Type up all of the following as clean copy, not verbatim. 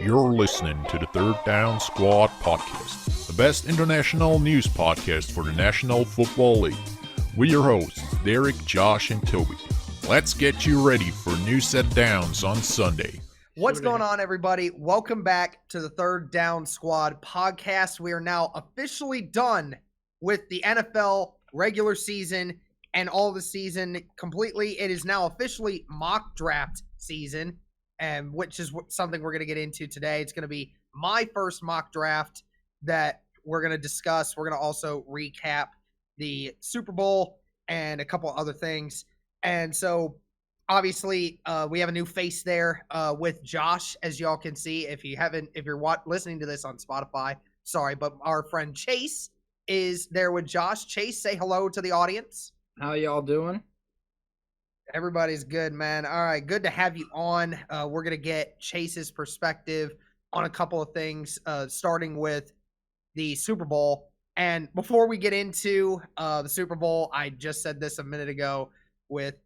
You're listening to the Third Down Squad podcast, the best international news podcast for the National Football League. We're your hosts, Derek, Josh, and Toby. Let's get you ready for new set downs on Sunday. What's going on, everybody? Welcome back to the Third Down Squad podcast. We are now officially done with the NFL regular season and all the season completely. It is now officially mock draft season, and which is something we're going to get into today. It's going to be my first mock draft that we're going to discuss. We're going to also recap the Super Bowl and a couple other things. And so obviously, we have a new face there with Josh, as y'all can see. If you're listening to this on Spotify, sorry, but our friend Chase is there with Josh. Chase, say hello to the audience. How y'all doing? Everybody's good, man. All right, good to have you on. We're gonna get Chase's perspective on a couple of things, starting with the Super Bowl. And before we get into the Super Bowl, I just said this a minute ago. With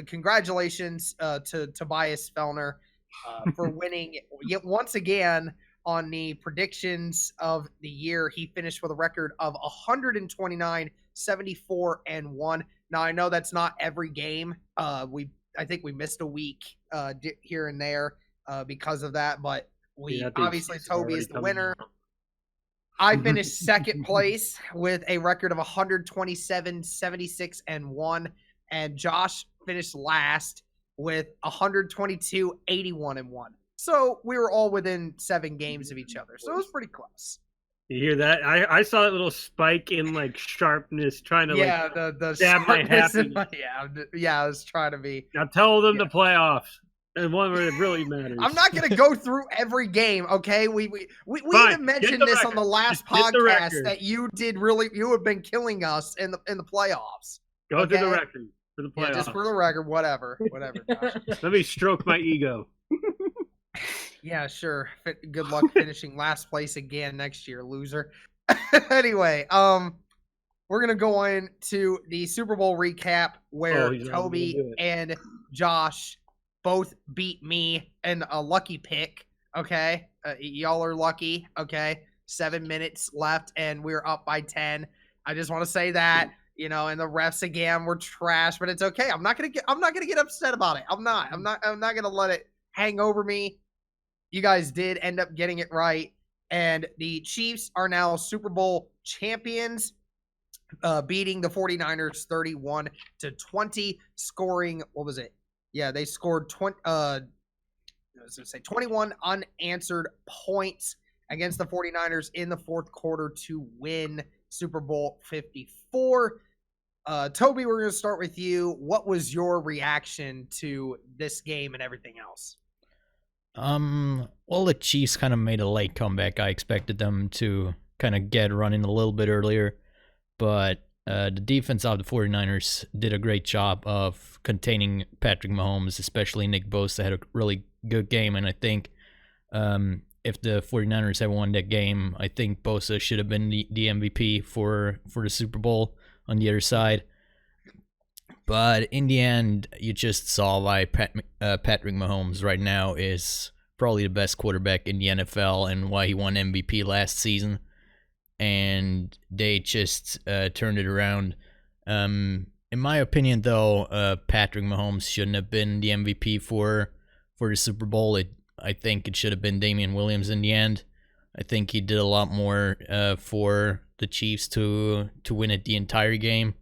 congratulations to Tobias Fellner for winning yet once again on the predictions of the year. He finished with a record of 129, 74, and 1. Now, I know that's not every game. I think we missed a week here and there because of that, but obviously Toby is the winner. I finished second place with a record of 127, 76, and 1. And Josh finished last with 122, 81, and 1. So we were all within 7 games of each other. So it was pretty close. You hear that? I saw that little spike in like sharpness trying to the stab my happiness. I was trying to be. Now tell them the playoffs and one where it really matters. I'm not going to go through every game, okay? We even mentioned this on the last podcast that you have been killing us in the playoffs. Go through the record for the playoffs. Yeah, just for the record, whatever. Josh. Let me stroke my ego. Yeah, sure. Good luck finishing last place again next year, loser. Anyway, we're gonna go into the Super Bowl recap where Toby and Josh both beat me in a lucky pick. Okay, y'all are lucky. Okay, 7 minutes left, and we're up by 10. I just want to say that. You know, and the refs again were trash, but it's okay. I'm not gonna get upset about it. I'm not gonna let it hang over me. You guys did end up getting it right, and the Chiefs are now Super Bowl champions, beating the 49ers 31-20, scoring, what was it? Yeah, they scored 21 unanswered points against the 49ers in the fourth quarter to win Super Bowl 54. Toby, we're going to start with you. What was your reaction to this game and everything else? Well, the Chiefs kind of made a late comeback. I expected them to kind of get running a little bit earlier, but the defense of the 49ers did a great job of containing Patrick Mahomes, especially Nick Bosa had a really good game, and I think if the 49ers had won that game, I think Bosa should have been the MVP for the Super Bowl on the other side. But in the end, you just saw why Patrick Mahomes right now is probably the best quarterback in the NFL and why he won MVP last season. And they just turned it around. In my opinion, though, Patrick Mahomes shouldn't have been the MVP for the Super Bowl. I think it should have been Damian Williams in the end. I think he did a lot more for the Chiefs to win it the entire game.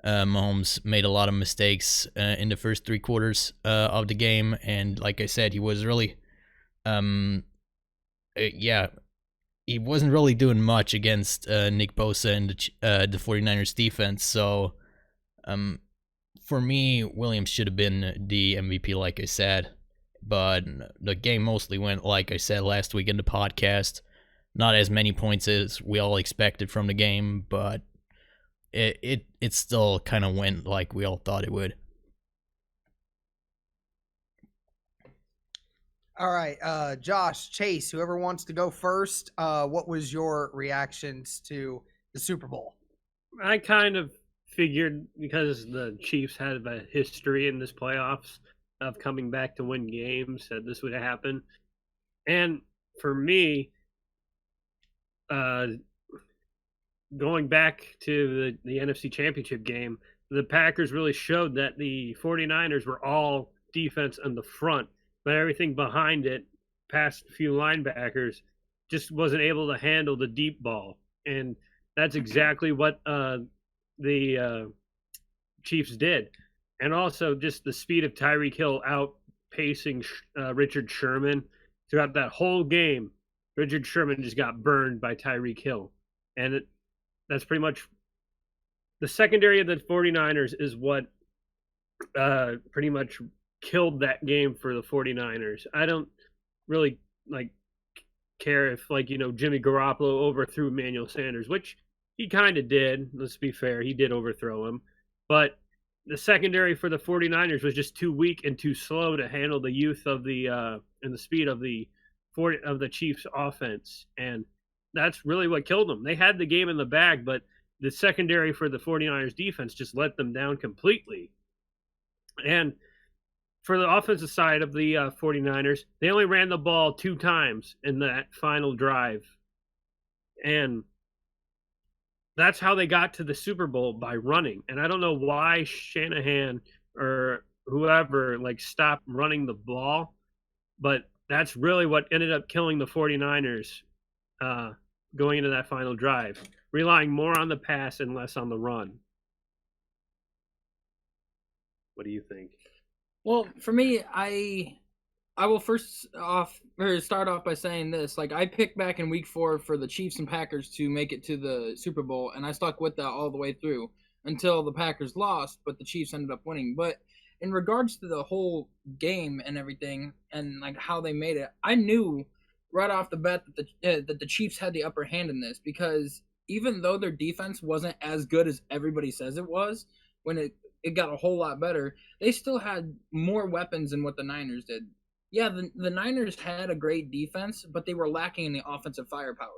Mahomes made a lot of mistakes in the first 3 quarters of the game, and like I said, he was really, he wasn't really doing much against Nick Bosa and the 49ers defense. So, for me, Williams should have been the MVP, like I said. But the game mostly went, like I said last week in the podcast, not as many points as we all expected from the game, but it still kind of went like we all thought it would. All right, Josh, Chase, whoever wants to go first, what was your reactions to the Super Bowl? I kind of figured because the Chiefs had a history in this playoffs of coming back to win games that this would happen. And for me, going back to the NFC Championship game, the Packers really showed that the 49ers were all defense on the front, but everything behind it, past a few linebackers, just wasn't able to handle the deep ball. And that's exactly what the Chiefs did. And also just the speed of Tyreek Hill outpacing Richard Sherman throughout that whole game. Richard Sherman just got burned by Tyreek Hill. And that's pretty much the secondary of the 49ers is what pretty much killed that game for the 49ers. I don't really care if Jimmy Garoppolo overthrew Emmanuel Sanders, which he kind of did. Let's be fair, he did overthrow him. But the secondary for the 49ers was just too weak and too slow to handle the youth of the and the speed of the Chiefs offense. And that's really what killed them. They had the game in the bag, but the secondary for the 49ers defense just let them down completely. And for the offensive side of the 49ers, they only ran the ball 2 times in that final drive. And that's how they got to the Super Bowl, by running. And I don't know why Shanahan or whoever stopped running the ball, but that's really what ended up killing the 49ers going into that final drive, relying more on the pass and less on the run. What do you think? Well, for me, I will start off by saying this. I picked back in week 4 for the Chiefs and Packers to make it to the Super Bowl, and I stuck with that all the way through until the Packers lost, but the Chiefs ended up winning. But in regards to the whole game and everything and how they made it, I knew right off the bat that the Chiefs had the upper hand in this, because even though their defense wasn't as good as everybody says it was, when it got a whole lot better, they still had more weapons than what the Niners did. Yeah, the Niners had a great defense, but they were lacking in the offensive firepower.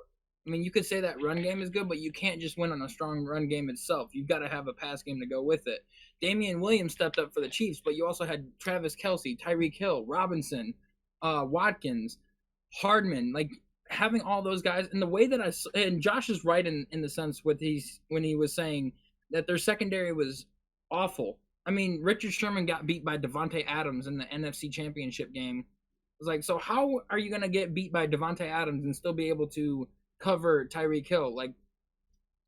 I mean, you could say that run game is good, but you can't just win on a strong run game itself. You've got to have a pass game to go with it. Damian Williams stepped up for the Chiefs, but you also had Travis Kelce, Tyreek Hill, Robinson, Watkins, Hardman, having all those guys. And the way that and Josh is right in the sense when he was saying that their secondary was awful. I mean, Richard Sherman got beat by Devontae Adams in the NFC Championship game. It was so how are you going to get beat by Devontae Adams and still be able to cover Tyreek Hill?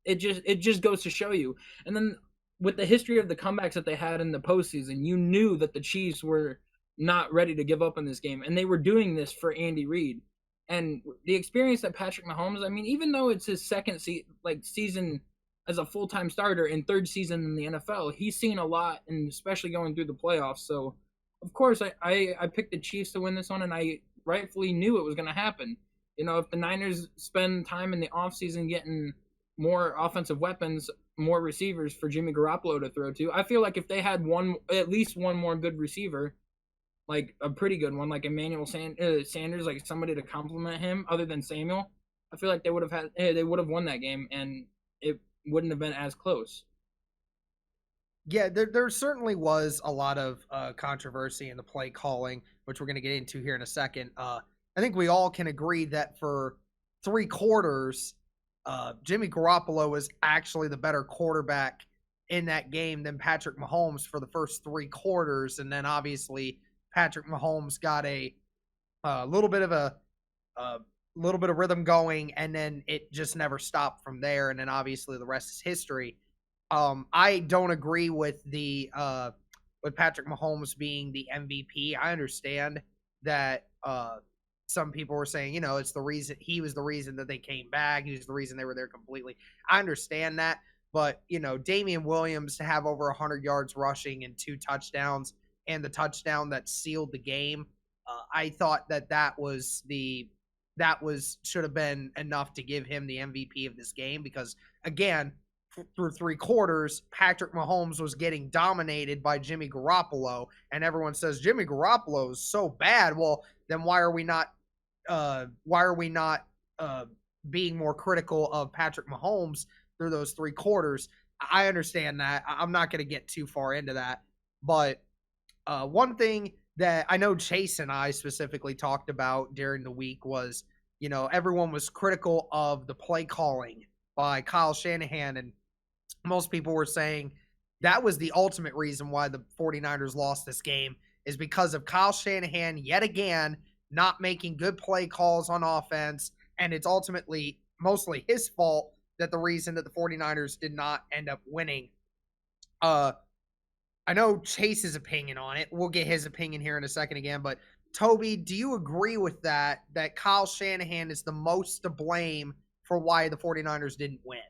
It just goes to show you. And then with the history of the comebacks that they had in the postseason, you knew that the Chiefs were not ready to give up on this game, and they were doing this for Andy Reid. And the experience that Patrick Mahomes, I mean, even though it's his second season as a full-time starter and 3rd season in the NFL, he's seen a lot, and especially going through the playoffs. So, of course, I picked the Chiefs to win this one, and I rightfully knew it was going to happen. If the Niners spend time in the offseason getting more offensive weapons, more receivers for Jimmy Garoppolo to throw to, I feel like if they had at least one more good receiver, a pretty good one, like Emmanuel Sanders, somebody to complement him other than Samuel, I feel like they would have won that game, and it wouldn't have been as close. Yeah, there certainly was a lot of controversy in the play calling, which we're going to get into here in a second. I think we all can agree that for 3 quarters, Jimmy Garoppolo was actually the better quarterback in that game than Patrick Mahomes for the first 3 quarters. And then obviously Patrick Mahomes got a little bit of rhythm going, and then it just never stopped from there. And then obviously the rest is history. I don't agree with with Patrick Mahomes being the MVP. I understand that some people were saying, it's the reason he was the reason that they came back. He was the reason they were there completely. I understand that, but Damian Williams to have over 100 yards rushing and 2 touchdowns, and the touchdown that sealed the game, I thought that should have been enough to give him the MVP of this game, because again, through 3 quarters, Patrick Mahomes was getting dominated by Jimmy Garoppolo, and everyone says Jimmy Garoppolo is so bad. Well, then why are we not being more critical of Patrick Mahomes through those 3 quarters? I understand that. I'm not going to get too far into that, but one thing that I know Chase and I specifically talked about during the week was everyone was critical of the play calling by Kyle Shanahan, and most people were saying that was the ultimate reason why the 49ers lost this game, is because of Kyle Shanahan yet again not making good play calls on offense, and it's ultimately mostly his fault that the reason that the 49ers did not end up winning. I know Chase's opinion on it. We'll get his opinion here in a second again, but Toby, do you agree with that Kyle Shanahan is the most to blame for why the 49ers didn't win?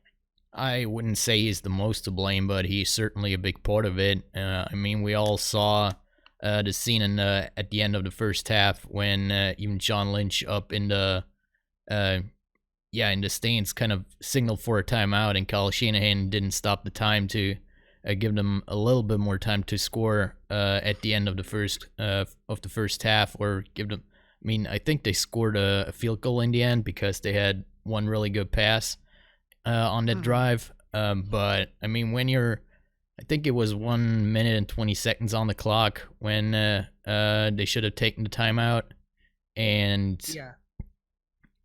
I wouldn't say he's the most to blame, but he's certainly a big part of it. I mean, we all saw the scene at the end of the first half when even John Lynch up in the in the stands kind of signaled for a timeout, and Kyle Shanahan didn't stop the time to give them a little bit more time to score at the end of the first half, or give them. I mean, I think they scored a field goal in the end because they had one really good pass on that drive. But I mean, when I think it was 1 minute and 20 seconds on the clock when they should have taken the timeout, and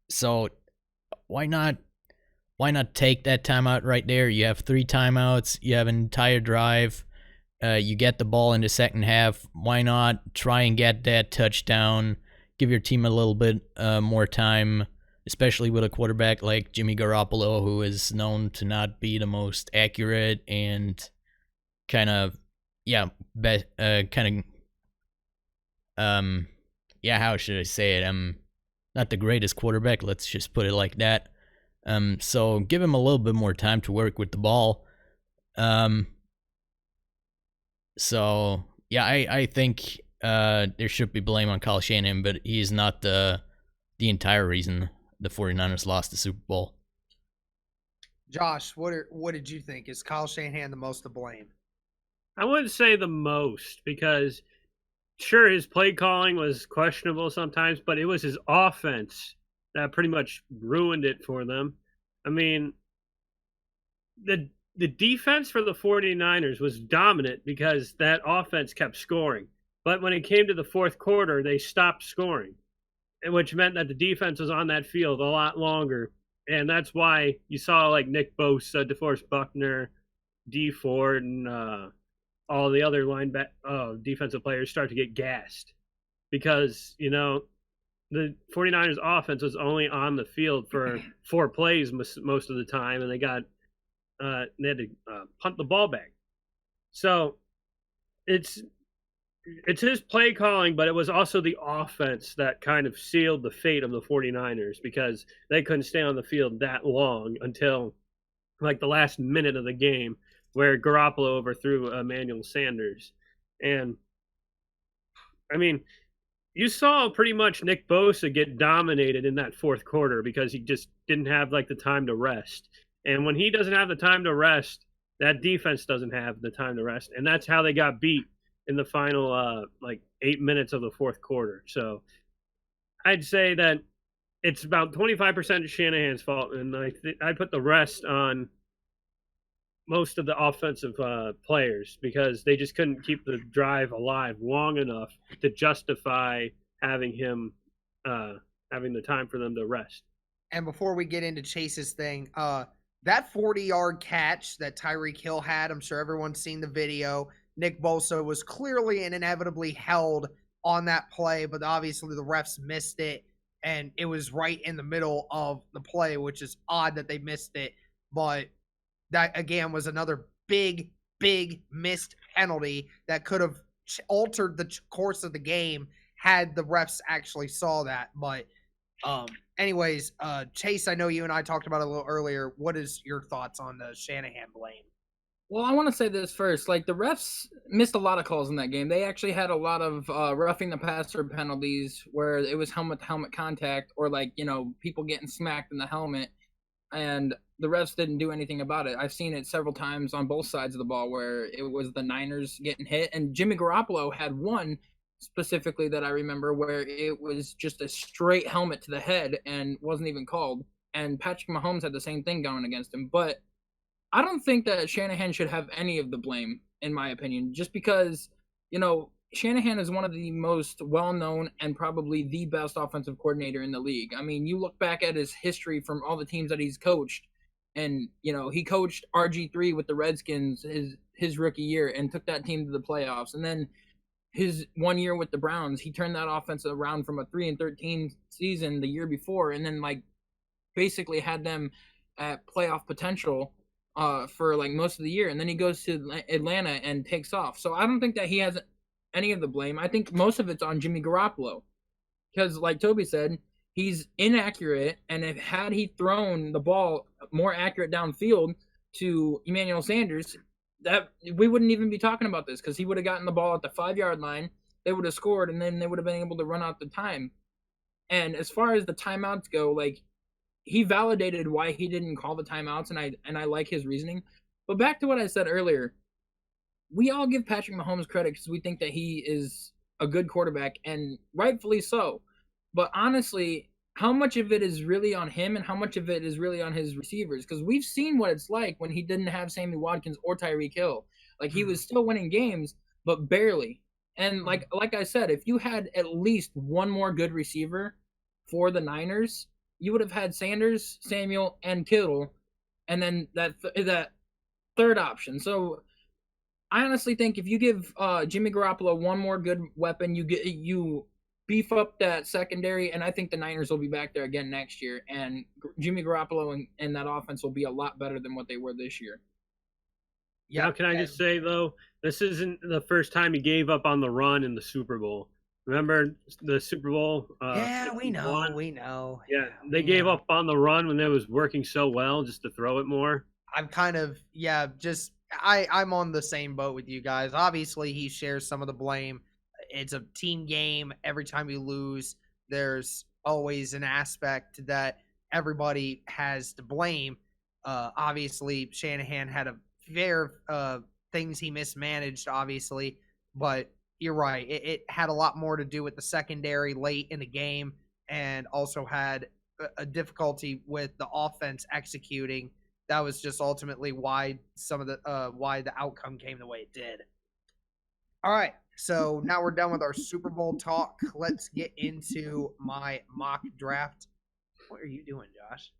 so why not take that timeout right there? You have 3 timeouts, you have an entire drive, you get the ball in the second half. Why not try and get that touchdown? Give your team a little bit more time, especially with a quarterback like Jimmy Garoppolo, who is known to not be the most accurate and how should I say it? Not the greatest quarterback, let's just put it like that. So give him a little bit more time to work with the ball. I think there should be blame on Kyle Shanahan, but he's not the entire reason the 49ers lost the Super Bowl. Josh, what did you think? Is Kyle Shanahan the most to blame? I wouldn't say the most, because sure, his play calling was questionable sometimes, but it was his offense that pretty much ruined it for them. I mean, the defense for the 49ers was dominant because that offense kept scoring. But when it came to the fourth quarter, they stopped scoring, which meant that the defense was on that field a lot longer. And that's why you saw like Nick Bosa, DeForest Buckner, D Ford, and all the other defensive players start to get gassed because, the 49ers offense was only on the field for 4 plays most of the time, and they had to punt the ball back. So it's his play calling, but it was also the offense that kind of sealed the fate of the 49ers because they couldn't stay on the field that long until like the last minute of the game, where Garoppolo overthrew Emmanuel Sanders. And, I mean, you saw pretty much Nick Bosa get dominated in that fourth quarter because he just didn't have, like, the time to rest. And when he doesn't have the time to rest, that defense doesn't have the time to rest. And that's how they got beat in the final, 8 minutes of the fourth quarter. So I'd say that it's about 25% Shanahan's fault, and I'd put the rest on most of the offensive players because they just couldn't keep the drive alive long enough to justify having him having the time for them to rest. And before we get into Chase's thing, that 40-yard catch that Tyreek Hill had, I'm sure everyone's seen the video. Nick Bosa was clearly and inevitably held on that play, but obviously the refs missed it, and it was right in the middle of the play, which is odd that they missed it. But that, again, was another big missed penalty that could have altered the course of the game had the refs actually saw that. But anyways, Chase, I know you and I talked about it a little earlier. What is your thoughts on the Shanahan blame? Well, I want to say this first. Like, the refs missed a lot of calls in that game. They actually had a lot of roughing the passer penalties where it was helmet-to-helmet contact, or, people getting smacked in the helmet, and the refs didn't do anything about it. I've seen it several times on both sides of the ball where it was the Niners getting hit, and Jimmy Garoppolo had one specifically that I remember where it was just a straight helmet to the head and wasn't even called, and Patrick Mahomes had the same thing going against him. But I don't think that Shanahan should have any of the blame, in my opinion, just because, Shanahan is one of the most well-known and probably the best offensive coordinator in the league. I mean, you look back at his history from all the teams that he's coached, and he coached RG3 with the Redskins his rookie year and took that team to the playoffs. And then his 1 year with the Browns, he turned that offense around from a 3-13 season the year before, and then basically had them at playoff potential for most of the year. And then he goes to Atlanta and takes off. So I don't think that he has any of the blame. I think most of it's on Jimmy Garoppolo, because like Toby said, he's inaccurate, and had he thrown the ball more accurate downfield to Emmanuel Sanders, that we wouldn't even be talking about this, because he would have gotten the ball at the 5-yard line, they would have scored, and then they would have been able to run out the time. And as far as the timeouts go, he validated why he didn't call the timeouts, and I like his reasoning. But back to what I said earlier, we all give Patrick Mahomes credit because we think that he is a good quarterback, and rightfully so. But honestly, how much of it is really on him and how much of it is really on his receivers? Because we've seen what it's like when he didn't have Sammy Watkins or Tyreek Hill. He was still winning games, but barely. And like I said, if you had at least one more good receiver for the Niners, you would have had Sanders, Samuel, and Kittle, and then that third option. So I honestly think if you give Jimmy Garoppolo one more good weapon, you beef up that secondary, and I think the Niners will be back there again next year, and Jimmy Garoppolo and that offense will be a lot better than what they were this year. Yeah. Now, can I just say, though, this isn't the first time he gave up on the run in the Super Bowl. Remember the Super Bowl? Yeah, we know. Yeah, they gave up on the run when it was working so well, just to throw it more. I'm kind of, I'm on the same boat with you guys. Obviously, he shares some of the blame. It's a team game. Every time you lose, there's always an aspect that everybody has to blame. Obviously, Shanahan had a fair things he mismanaged, obviously, but you're right. It had a lot more to do with the secondary late in the game, and also had a difficulty with the offense executing. That was just ultimately why why the outcome came the way it did. All right, so now we're done with our Super Bowl talk. Let's get into my mock draft. What are you doing, Josh?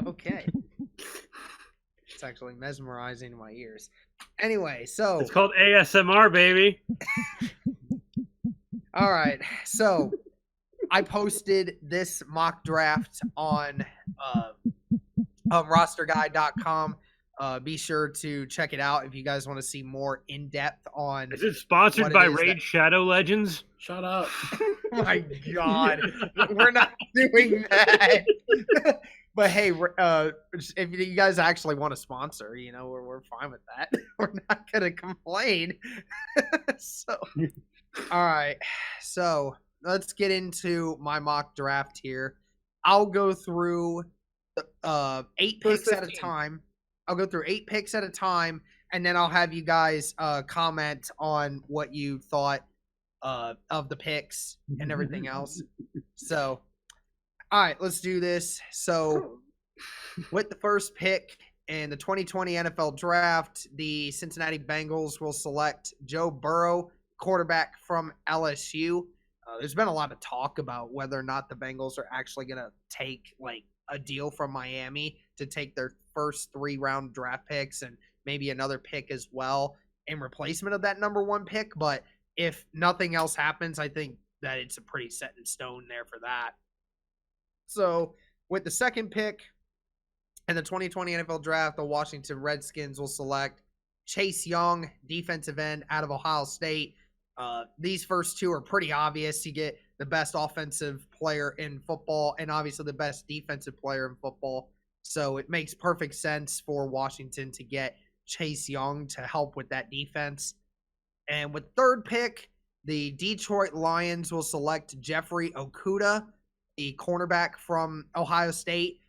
Okay. It's actually mesmerizing my ears. Anyway, so it's called ASMR, baby. All right, so I posted this mock draft on rosterguide.com. Be sure to check it out if you guys want to see more in depth on. Is it sponsored by Raid Shadow Legends? Shut up. Oh my God, we're not doing that. But hey, if you guys actually want to sponsor, we're fine with that. We're not gonna complain. So, all right. So let's get into my mock draft here. I'll go through 8 picks at a time. And then I'll have you guys comment on what you thought of the picks and everything else. So, all right, let's do this. So, with the first pick in the 2020 NFL Draft, the Cincinnati Bengals will select Joe Burrow, quarterback from LSU. There's been a lot of talk about whether or not the Bengals are actually going to take a deal from Miami to take their first 3-round draft picks and maybe another pick as well in replacement of that number 1 pick. But if nothing else happens, I think that it's a pretty set in stone there for that. So with the second pick in the 2020 NFL Draft, the Washington Redskins will select Chase Young, defensive end out of Ohio State. These first two are pretty obvious. You get the best offensive player in football and obviously the best defensive player in football. So it makes perfect sense for Washington to get Chase Young to help with that defense. And with third pick, the Detroit Lions will select Jeffrey Okudah, the cornerback from Ohio State.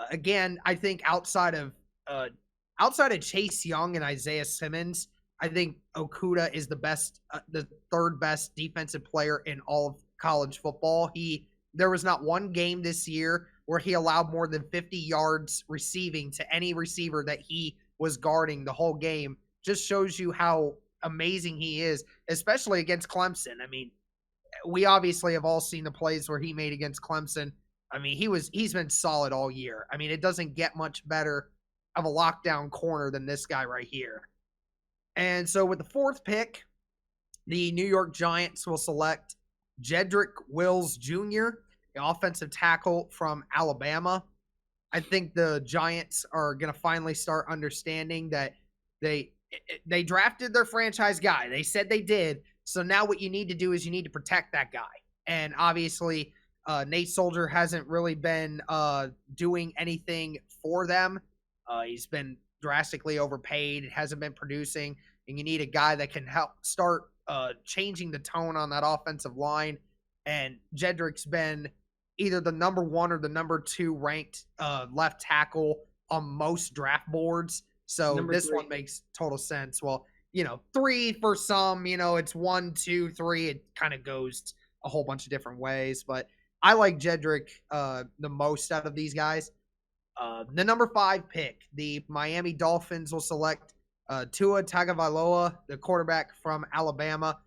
Again, I think outside of Chase Young and Isaiah Simmons, I think Okudah is the third best defensive player in all of college football. There was not one game this year where he allowed more than 50 yards receiving to any receiver that he was guarding the whole game just shows you how amazing he is, especially against Clemson. I mean, we obviously have all seen the plays where he made against Clemson. I mean, he's been solid all year. I mean, it doesn't get much better of a lockdown corner than this guy right here. And so with the 4th pick, the New York Giants will select Jedrick Wills Jr., the offensive tackle from Alabama. I think the Giants are going to finally start understanding that they drafted their franchise guy. They said they did. So now what you need to do is you need to protect that guy. And obviously, Nate Soldier hasn't really been doing anything for them. He's been drastically overpaid. It hasn't been producing. And you need a guy that can help start changing the tone on that offensive line. And Jedrick's been either the number 1 or the number 2 ranked left tackle on most draft boards. So Number this 3. one makes total sense. Well, 3 for some, it's 1, 2, 3. It kind of goes a whole bunch of different ways. But I like Jedrick the most out of these guys. The number 5 pick, the Miami Dolphins will select Tua Tagovailoa, the quarterback from Alabama.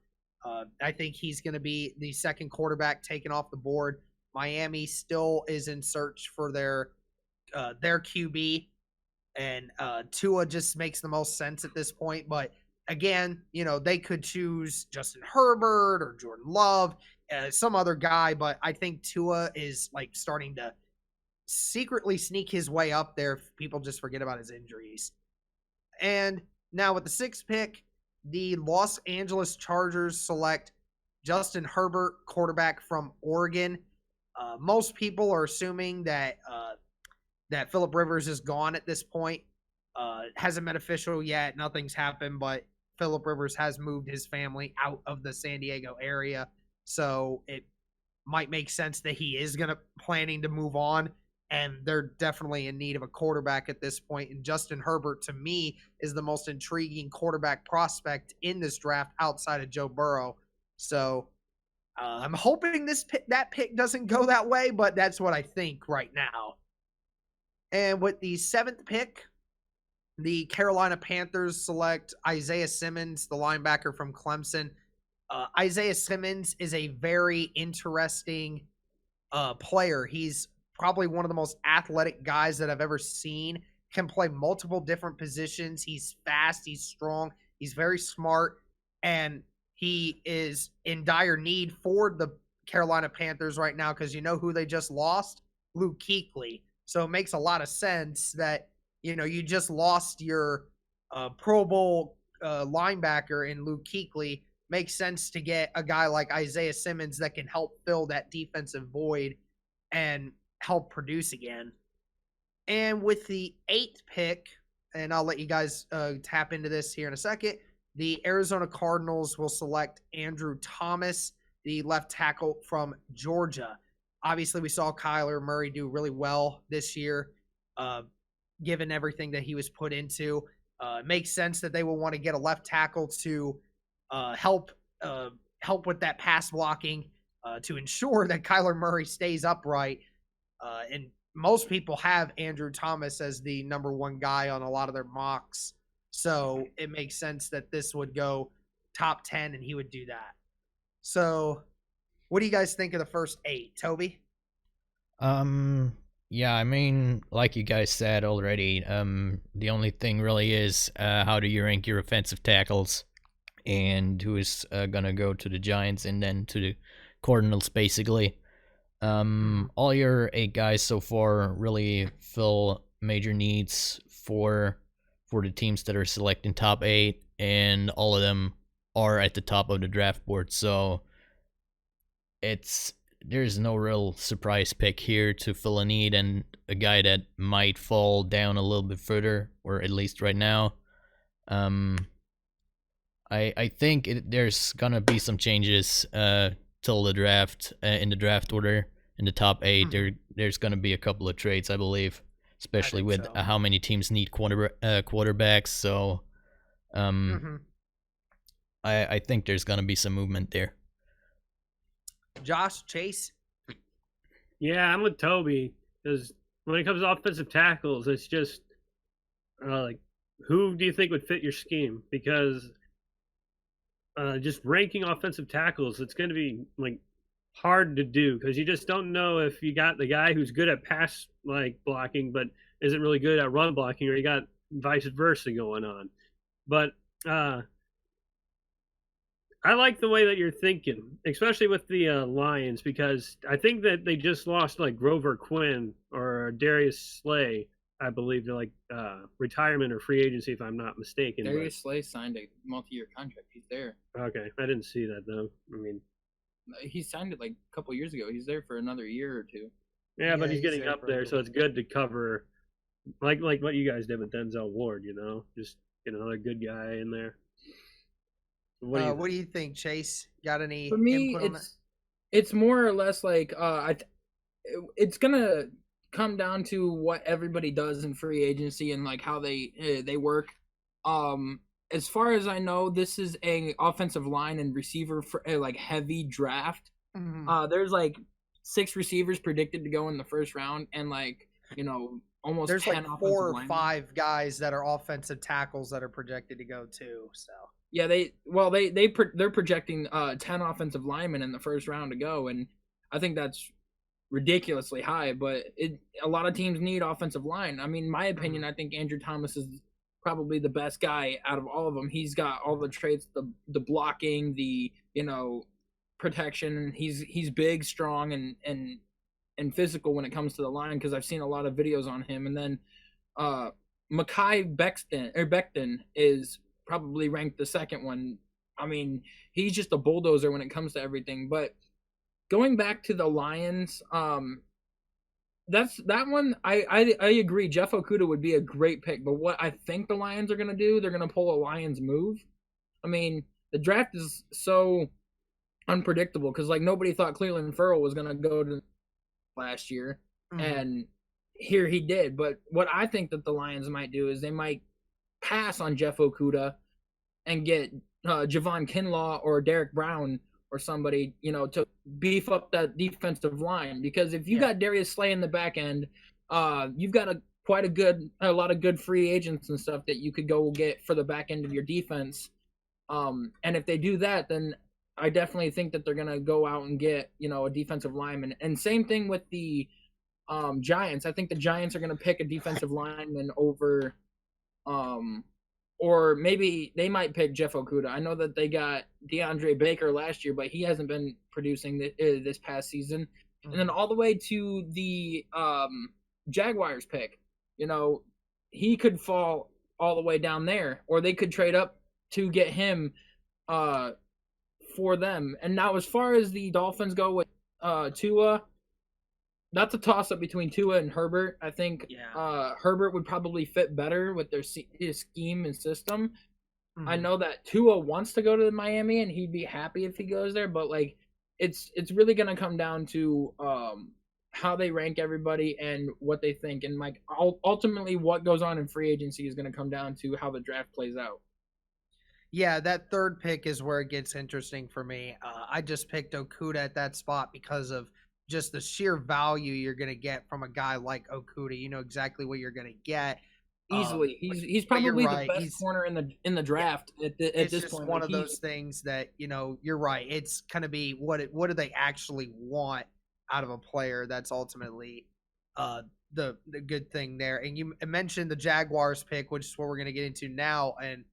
I think he's going to be the second quarterback taken off the board. Miami still is in search for their QB, and Tua just makes the most sense at this point. But again, they could choose Justin Herbert or Jordan Love, some other guy. But I think Tua is like starting to secretly sneak his way up there if people just forget about his injuries. And now with the 6th pick, the Los Angeles Chargers select Justin Herbert, quarterback from Oregon. Most people are assuming that that Phillip Rivers is gone at this point. Hasn't been official yet. Nothing's happened, but Phillip Rivers has moved his family out of the San Diego area. So it might make sense that he is planning to move on. And they're definitely in need of a quarterback at this point. And Justin Herbert, to me, is the most intriguing quarterback prospect in this draft outside of Joe Burrow. So I'm hoping that pick doesn't go that way, but that's what I think right now. And with the 7th pick, the Carolina Panthers select Isaiah Simmons, the linebacker from Clemson. Isaiah Simmons is a very interesting player. He's probably one of the most athletic guys that I've ever seen. Can play multiple different positions. He's fast. He's strong. He's very smart. And he is in dire need for the Carolina Panthers right now because you know who they just lost? Luke Kuechly. So it makes a lot of sense that, you just lost your Pro Bowl linebacker in Luke Kuechly. Makes sense to get a guy like Isaiah Simmons that can help fill that defensive void and help produce again. And with the 8th pick, and I'll let you guys tap into this here in a second, the Arizona Cardinals will select Andrew Thomas, the left tackle from Georgia. Obviously, we saw Kyler Murray do really well this year, given everything that he was put into. It makes sense that they will want to get a left tackle to help with that pass blocking to ensure that Kyler Murray stays upright. And most people have Andrew Thomas as the number 1 guy on a lot of their mocks. So it makes sense that this would go top 10 and he would do that. So what do you guys think of the first 8? Toby? Yeah, I mean, like you guys said already, the only thing really is how do you rank your offensive tackles and who is going to go to the Giants and then to the Cardinals, basically. All your 8 guys so far really fill major needs for the teams that are selecting top 8, and all of them are at the top of the draft board. So there's no real surprise pick here to fill a need and a guy that might fall down a little bit further, or at least right now. I think there's gonna be some changes till the draft in the draft order in the top 8. There's gonna be a couple of trades, I believe, especially with how many teams need quarterbacks. So, I think there's gonna be some movement there. Josh, Chase? Yeah, I'm with Toby because when it comes to offensive tackles, it's just like who do you think would fit your scheme? Because just ranking offensive tackles, it's going to be like hard to do because you just don't know if you got the guy who's good at pass like blocking but isn't really good at run blocking, or you got vice versa going on. But I like the way that you're thinking, especially with the Lions, because I think that they just lost like Grover Quinn or Darius Slay, I believe, to like retirement or free agency, if I'm not mistaken. Darius Slay signed a multi-year contract. He's there. Okay, I didn't see that though. I mean, he signed it like a couple years ago. He's there for another year or two. Yeah, but he's getting up there, so it's good to cover, like what you guys did with Denzel Ward. Just get another good guy in there. What do you think, Chase? Got any For me, input on that? it's more or less like it's gonna come down to what everybody does in free agency and like how they work. As far as I know, this is a offensive line and receiver for a like heavy draft. Mm-hmm. There's like 6 receivers predicted to go in the first round, and like almost there's 10 like 4 or linemen. 5 guys that are offensive tackles that are projected to go too. So yeah, they're projecting 10 offensive linemen in the first round to go, and I think that's ridiculously high. But a lot of teams need offensive line. I mean, my opinion, I think Andrew Thomas is probably the best guy out of all of them. He's got all the traits, the blocking, the protection. He's big, strong, and physical when it comes to the line, because I've seen a lot of videos on him. And then Mekhi Becton is probably ranked the second one. I mean, he's just a bulldozer when it comes to everything. But going back to the Lions, that one I agree. Jeff Okudah would be a great pick. But what I think the Lions are going to do, they're going to pull a Lions move. I mean, the draft is so unpredictable because like nobody thought Cleveland Ferrell was going to go to last year, and here he did. But what I think that the Lions might do is they might pass on Jeff Okudah and get Javon Kinlaw or Derek Brown or somebody, to beef up that defensive line. Because if you got Darius Slay in the back end, you've got a lot of good free agents and stuff that you could go get for the back end of your defense. And if they do that, then I definitely think that they're going to go out and get, a defensive lineman. And same thing with the Giants. I think the Giants are going to pick a defensive lineman over or maybe they might pick Jeff Okudah. I know that they got DeAndre Baker last year, but he hasn't been producing this past season. And then all the way to the Jaguars pick, he could fall all the way down there, or they could trade up to get him for them. And now as far as the Dolphins go with Tua, that's a toss-up between Tua and Herbert. I think Herbert would probably fit better with his scheme and system. I know that Tua wants to go to Miami, and he'd be happy if he goes there. But like, it's really gonna come down to how they rank everybody and what they think, and like ultimately what goes on in free agency is gonna come down to how the draft plays out. Yeah, that third pick is where it gets interesting for me. I just picked Okudah at that spot because of just the sheer value you're going to get from a guy like Okudah. You know exactly what you're going to get easily. He's probably the best corner in the draft at this point. It's just one of those things that you're right. It's going to be what do they actually want out of a player? That's ultimately the good thing there. And you mentioned the Jaguars pick, which is what we're going to get into now. And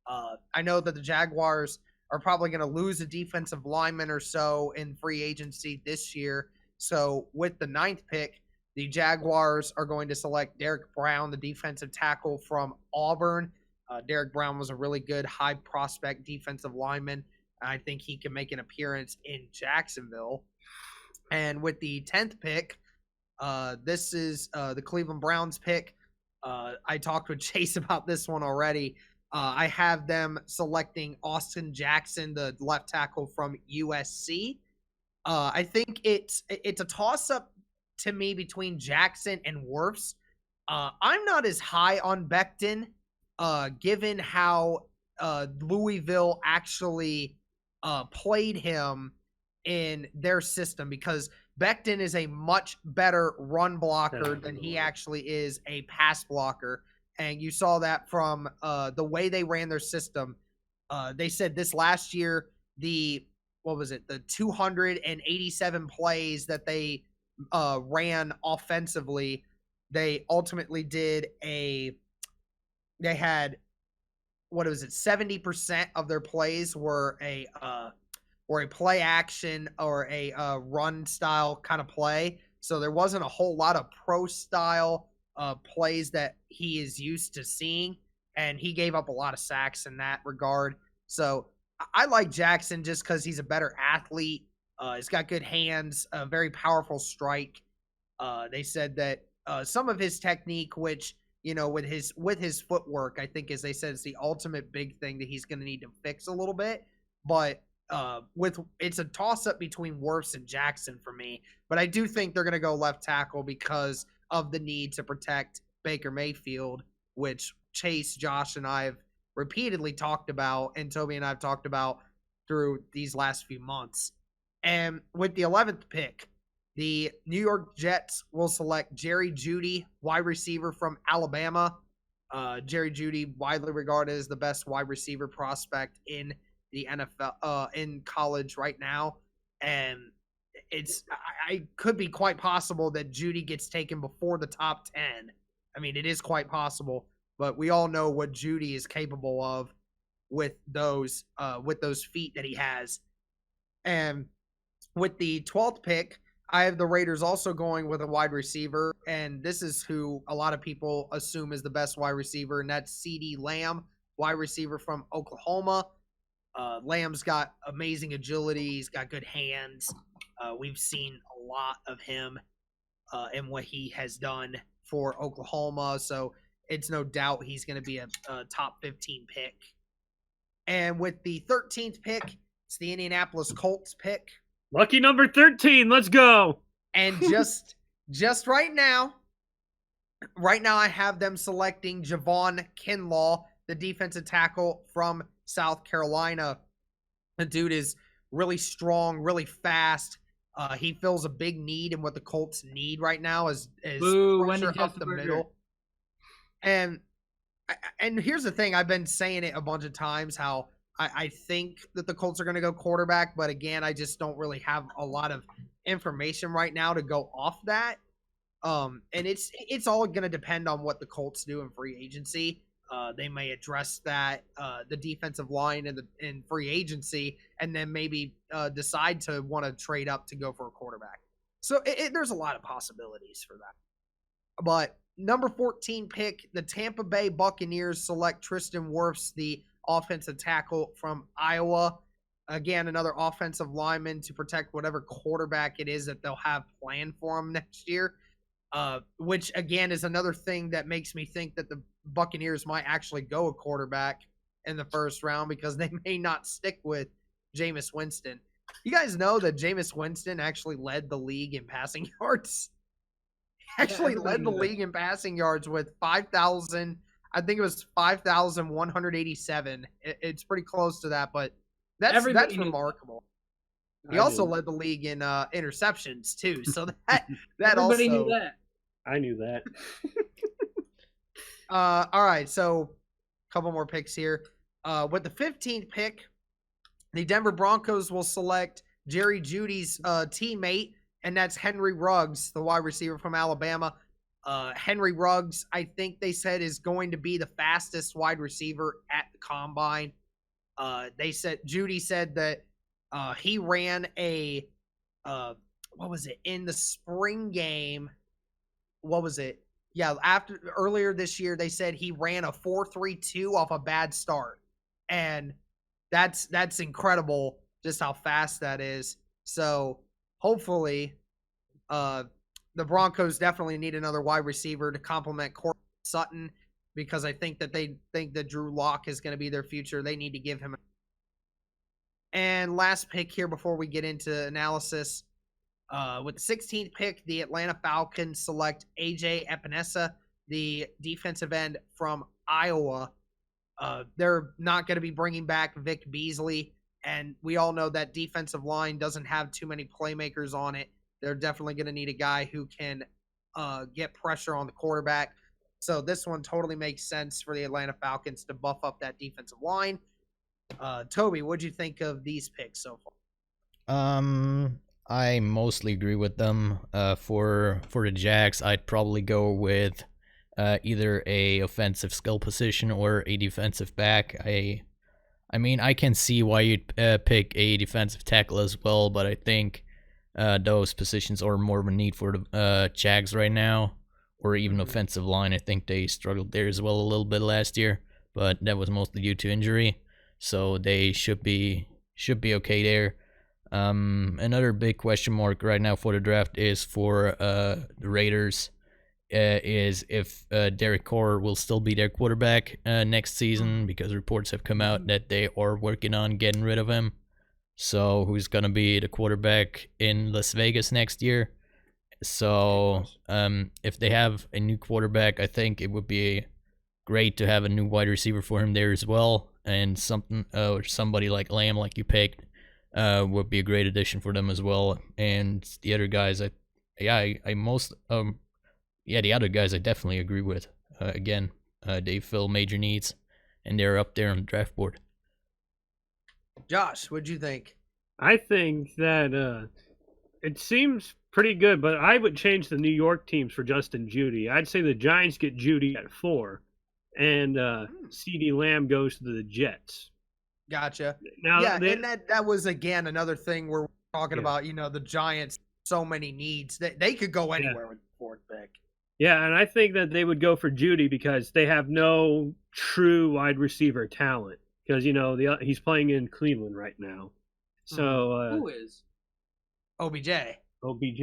I know that the Jaguars are probably going to lose a defensive lineman or so in free agency this year. So with the 9th pick, the Jaguars are going to select Derek Brown, the defensive tackle from Auburn. Derek Brown was a really good high prospect defensive lineman. I think he can make an appearance in Jacksonville. And with the 10th pick, this is the Cleveland Browns pick. I talked with Chase about this one already. I have them selecting Austin Jackson, the left tackle from USC. I think it's a toss-up to me between Jackson and Wirfs. I'm not as high on Becton, given how Louisville actually played him in their system, because Becton is a much better run blocker than he actually is a pass blocker. And you saw that from the way they ran their system. They said this last year, the 287 plays that they ran offensively, they ultimately they had 70% of their plays were a play action or a run style kind of play. So there wasn't a whole lot of pro style plays that he is used to seeing, and he gave up a lot of sacks in that regard. So I like Jackson just because he's a better athlete. He's got good hands, a very powerful strike. They said that some of his technique, which with his footwork, I think, as they said, is the ultimate big thing that he's going to need to fix a little bit. But it's a toss up between Wirfs and Jackson for me. But I do think they're going to go left tackle because of the need to protect Baker Mayfield, which Chase, Josh, and I have repeatedly talked about, and Toby and I have talked about through these last few months. And with the 11th pick, the New York Jets will select Jerry Jeudy, wide receiver from Alabama. Jerry Jeudy, widely regarded as the best wide receiver prospect in the NFL, in college right now. And I could be quite possible that Jeudy gets taken before the top 10. I mean, it is quite possible, but we all know what Jeudy is capable of with those feet that he has. And with the 12th pick, I have the Raiders also going with a wide receiver, and this is who a lot of people assume is the best wide receiver, and that's CeeDee Lamb, wide receiver from Oklahoma. Lamb's got amazing agility. He's got good hands. We've seen a lot of him and what he has done for Oklahoma, so it's no doubt he's going to be a top 15 pick. And with the 13th pick, it's the Indianapolis Colts pick. Lucky number 13. Let's go. And just right now I have them selecting Javon Kinlaw, the defensive tackle from South Carolina. The dude is really strong, really fast. He fills a big need in what the Colts need right now is pressure up the middle. And here's the thing, I've been saying it a bunch of times, how I think that the Colts are going to go quarterback, but again, I just don't really have a lot of information right now to go off that. And it's all going to depend on what the Colts do in free agency. They may address that, the defensive line in free agency, and then maybe decide to want to trade up to go for a quarterback. So there's a lot of possibilities for that. But number 14 pick, the Tampa Bay Buccaneers select Tristan Wirfs, the offensive tackle from Iowa. Again, another offensive lineman to protect whatever quarterback it is that they'll have planned for him next year. Which, again, is another thing that makes me think that the Buccaneers might actually go a quarterback in the first round because they may not stick with Jameis Winston. You guys know that Jameis Winston actually led the league in passing yards? Led the league in passing yards with 5,000. I think it was 5,187. It's pretty close to that, but that's remarkable. He also led the league in interceptions too. So that everybody knew that. I knew that. All right, so a couple more picks here. With the 15th pick, the Denver Broncos will select Jerry Jeudy's teammate, and that's Henry Ruggs, the wide receiver from Alabama. Henry Ruggs, I think they said, is going to be the fastest wide receiver at the combine. Jeudy said that he ran in the spring game? What was it? Yeah, earlier this year, they said he ran a 4.32 off a bad start. And that's incredible just how fast that is. So hopefully the Broncos definitely need another wide receiver to complement Courtland Sutton, because I think that they think that Drew Lock is going to be their future. They need to give him. And last pick here before we get into analysis. With the 16th pick, the Atlanta Falcons select A.J. Epinesa, the defensive end from Iowa. They're not going to be bringing back Vic Beasley, and we all know that defensive line doesn't have too many playmakers on it. They're definitely going to need a guy who can get pressure on the quarterback. So this one totally makes sense for the Atlanta Falcons to buff up that defensive line. Toby, what'd you think of these picks so far? I mostly agree with them. For the Jags, I'd probably go with either a offensive skill position or a defensive back. I mean, I can see why you'd pick a defensive tackle as well, but I think those positions are more of a need for the Jags right now, or even offensive line. I think they struggled there as well a little bit last year, but that was mostly due to injury, so they should be okay there. Another big question mark right now for the draft is for the Raiders. Is if Derek Carr will still be their quarterback next season, because reports have come out that they are working on getting rid of him. So who's gonna be the quarterback in Las Vegas next year? So if they have a new quarterback, I think it would be great to have a new wide receiver for him there as well, and somebody like Lamb, like you picked, would be a great addition for them as well. And the other guys, the other guys I definitely agree with. Again, they fill major needs, and they're up there on the draft board. Josh, what'd you think? I think that it seems pretty good, but I would change the New York teams for Justin Judy. I'd say the Giants get Judy at 4, and CeeDee Lamb goes to the Jets. Gotcha. Now, and that was, again, another thing we're talking about, the Giants, so many needs. They could go anywhere with the fourth pick. Yeah, and I think that they would go for Judy because they have no true wide receiver talent. Because, he's playing in Cleveland right now. So who is? OBJ. OBJ.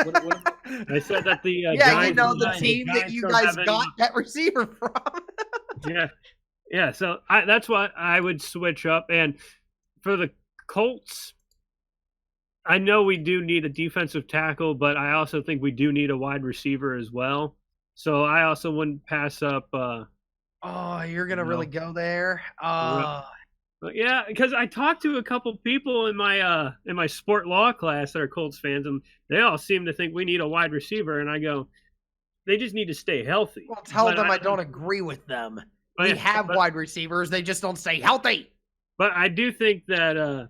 What I said that the Giants, Giants, the team that you guys got that receiver from. Yeah. So that's what I would switch up. And for the Colts, I know we do need a defensive tackle, but I also think we do need a wide receiver as well. So I also wouldn't pass up. You're gonna really go there? Yeah, because I talked to a couple people in my sport law class that are Colts fans, and they all seem to think we need a wide receiver. And I go, they just need to stay healthy. Well, tell them I don't agree with them. We have wide receivers; they just don't stay healthy. But I do think that,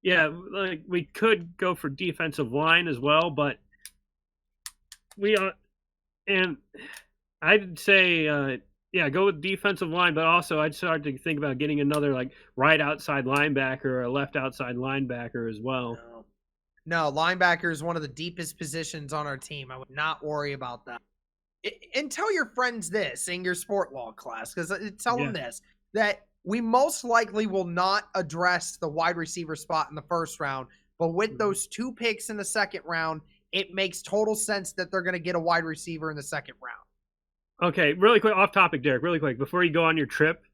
like we could go for defensive line as well, but and I'd say. Go with defensive line, but also I'd start to think about getting another like right outside linebacker or a left outside linebacker as well. No, linebacker is one of the deepest positions on our team. I would not worry about that. And tell your friends this in your sport law class, because tell them this, that we most likely will not address the wide receiver spot in the first round, but with those 2 picks in the second round, it makes total sense that they're going to get a wide receiver in the second round. Okay, really quick, off topic, Derek, really quick, before you go on your trip,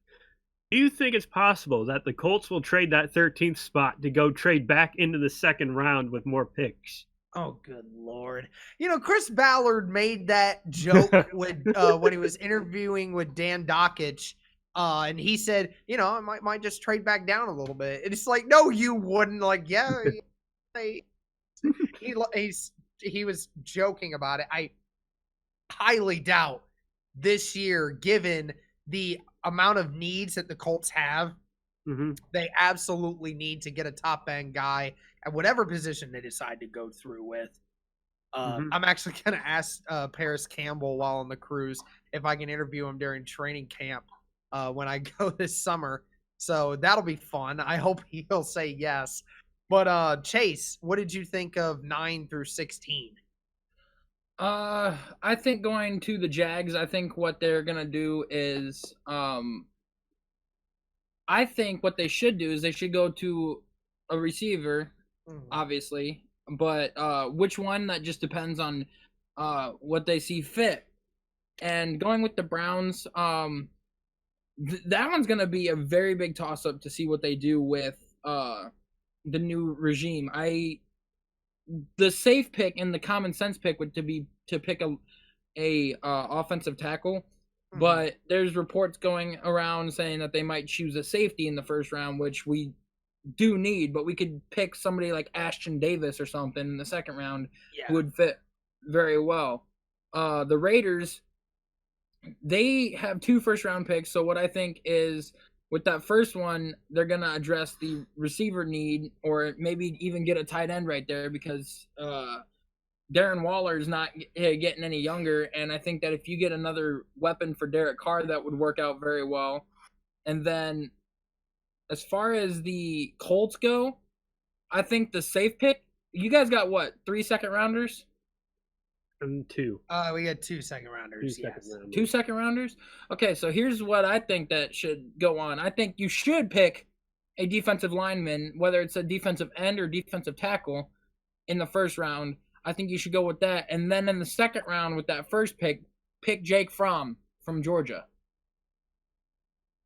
do you think it's possible that the Colts will trade that 13th spot to go trade back into the second round with more picks? Oh, good Lord. Chris Ballard made that joke when he was interviewing with Dan Dockich, and he said, I might just trade back down a little bit. And it's like, no, you wouldn't. Like, he was joking about it. I highly doubt this year, given the amount of needs that the Colts have, they absolutely need to get a top end guy at whatever position they decide to go through with. I'm actually going to ask Paris Campbell while on the cruise if I can interview him during training camp when I go this summer. So that'll be fun. I hope he'll say yes. But Chase, what did you think of 9 through 16? I think going to the Jags, I think what they're gonna do is, I think what they should do is they should go to a receiver, obviously, but which one, that just depends on what they see fit. And going with the Browns, that one's gonna be a very big toss up to see what they do with the new regime. The safe pick and the common sense pick would be to pick a offensive tackle, but there's reports going around saying that they might choose a safety in the first round, which we do need, but we could pick somebody like Ashton Davis or something in the second round who would fit very well. The Raiders, they have 2 first-round picks. So what I think is with that first one, they're going to address the receiver need or maybe even get a tight end right there because Darren Waller is not getting any younger. And I think that if you get another weapon for Derek Carr, that would work out very well. And then as far as the Colts go, I think the safe pick, you guys got what, 3 second-rounders? And 2. We got 2 second-rounders, yes. 2 second-rounders? Okay, so here's what I think that should go on. I think you should pick a defensive lineman, whether it's a defensive end or defensive tackle, in the first round. I think you should go with that. And then in the second round with that first pick Jake Fromm from Georgia.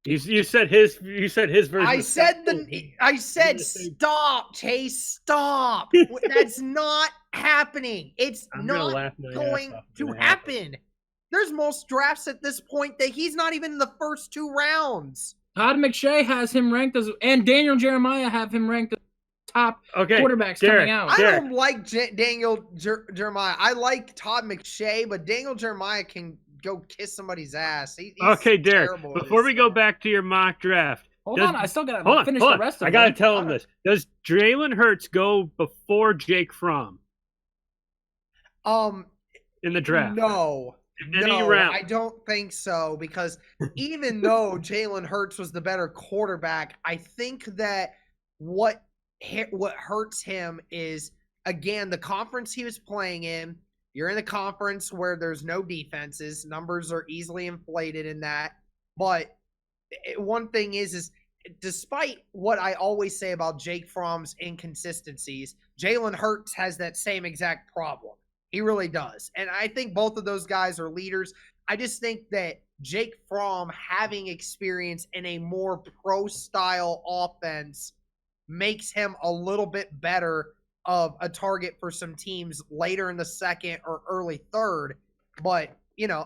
You said his version. I said stop, Chase, stop. That's not happening. It's not going to happen. There's most drafts at this point that he's not even in the first 2 rounds. Todd McShay has him ranked as, and Daniel Jeremiah have him ranked as top quarterbacks coming out. I don't like Daniel Jeremiah. I like Todd McShay, but Daniel Jeremiah can go kiss somebody's ass. He's okay, Derek. Before we go back to your mock draft, hold on. I still gotta finish the rest of it. I gotta tell him this. Does Jalen Hurts go before Jake Fromm? In the draft? No. Round? I don't think so, because even though Jalen Hurts was the better quarterback, I think that what hurts him is, again, the conference he was playing in. You're in the conference where there's no defenses. Numbers are easily inflated in that. But one thing is despite what I always say about Jake Fromm's inconsistencies, Jalen Hurts has that same exact problem. He really does. And I think both of those guys are leaders. I just think that Jake Fromm having experience in a more pro-style offense makes him a little bit better of a target for some teams later in the second or early third. But,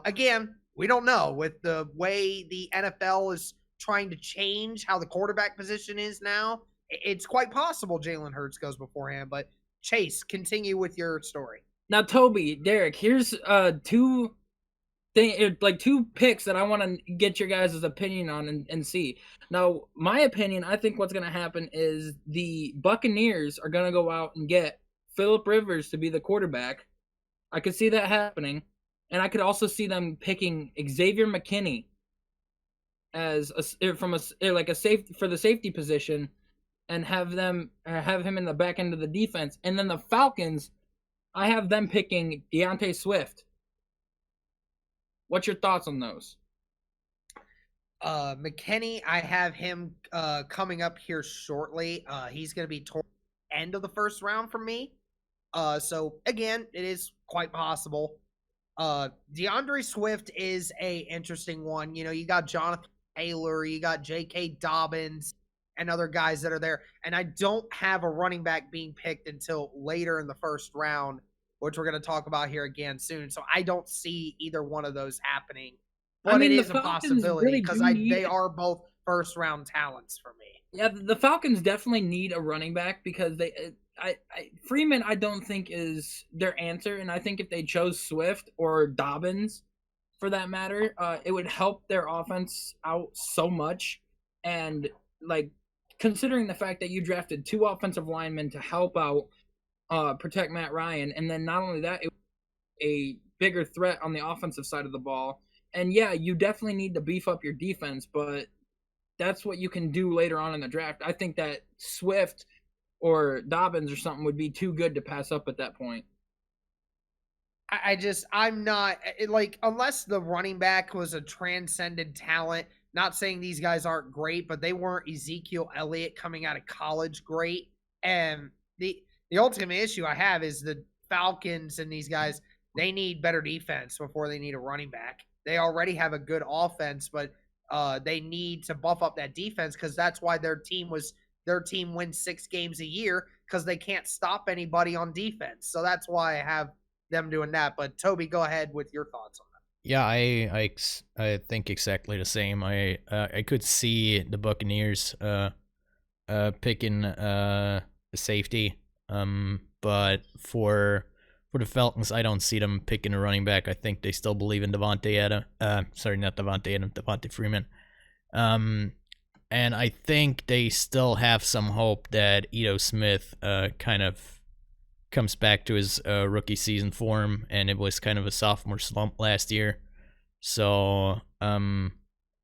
again, we don't know. With the way the NFL is trying to change how the quarterback position is now, it's quite possible Jalen Hurts goes beforehand. But, Chase, continue with your story. Now, Toby, Derek, here's 2 picks that I want to get your guys' opinion on and see. Now, my opinion, I think what's going to happen is the Buccaneers are going to go out and get Phillip Rivers to be the quarterback. I could see that happening. And I could also see them picking Xavier McKinney as a safety for the safety position and have him in the back end of the defense. And then the Falcons, I have them picking DeAndre Swift. What's your thoughts on those? McKinney, I have him coming up here shortly. He's going to be toward the end of the first round for me. So, again, it is quite possible. DeAndre Swift is a interesting one. You got Jonathan Taylor, you got J.K. Dobbins, and other guys that are there. And I don't have a running back being picked until later in the first round, which we're going to talk about here again soon. So I don't see either one of those happening. But it is a possibility because they are both first-round talents for me. Yeah, the Falcons definitely need a running back because Freeman I don't think is their answer. And I think if they chose Swift or Dobbins, for that matter, it would help their offense out so much. And, considering the fact that you drafted 2 offensive linemen to help out protect Matt Ryan, and then not only that, it was a bigger threat on the offensive side of the ball. And yeah, you definitely need to beef up your defense, but that's what you can do later on in the draft. I think that Swift or Dobbins or something would be too good to pass up at that point. I'm not unless the running back was a transcendent talent. Not saying these guys aren't great, but they weren't Ezekiel Elliott coming out of college great. And the ultimate issue I have is the Falcons and these guys, they need better defense before they need a running back. They already have a good offense, but they need to buff up that defense because that's why their team wins 6 games a year because they can't stop anybody on defense. So that's why I have them doing that. But Toby, go ahead with your thoughts on that. Yeah, I think exactly the same. I could see the Buccaneers picking a safety. But for For the Falcons, I don't see them picking a running back. I think they still believe in Devontae Freeman. And I think they still have some hope that Ito Smith kind of comes back to his rookie season form, and it was kind of a sophomore slump last year. So, and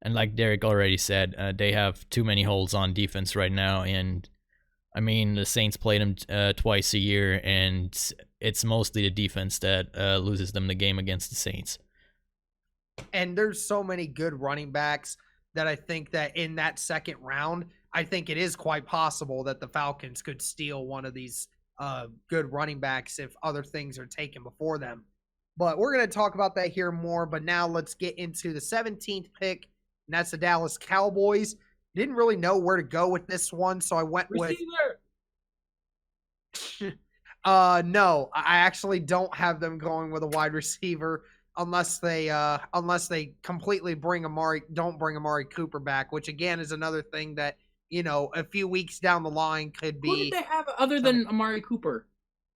like Derek already said, they have too many holes on defense right now, and I mean, the Saints played them twice a year, and it's mostly the defense that loses them the game against the Saints. And there's so many good running backs that I think that in that second round, I think it is quite possible that the Falcons could steal one of these good running backs if other things are taken before them. But we're going to talk about that here more. But now let's get into the 17th pick, and that's the Dallas Cowboys. Didn't really know where to go with this one, so I went Receiver. with no, I actually don't have them going with a wide receiver unless they completely don't bring Amari Cooper back, which again is another thing that, you know, a few weeks down the line could be. Who did they have other than Amari Cooper?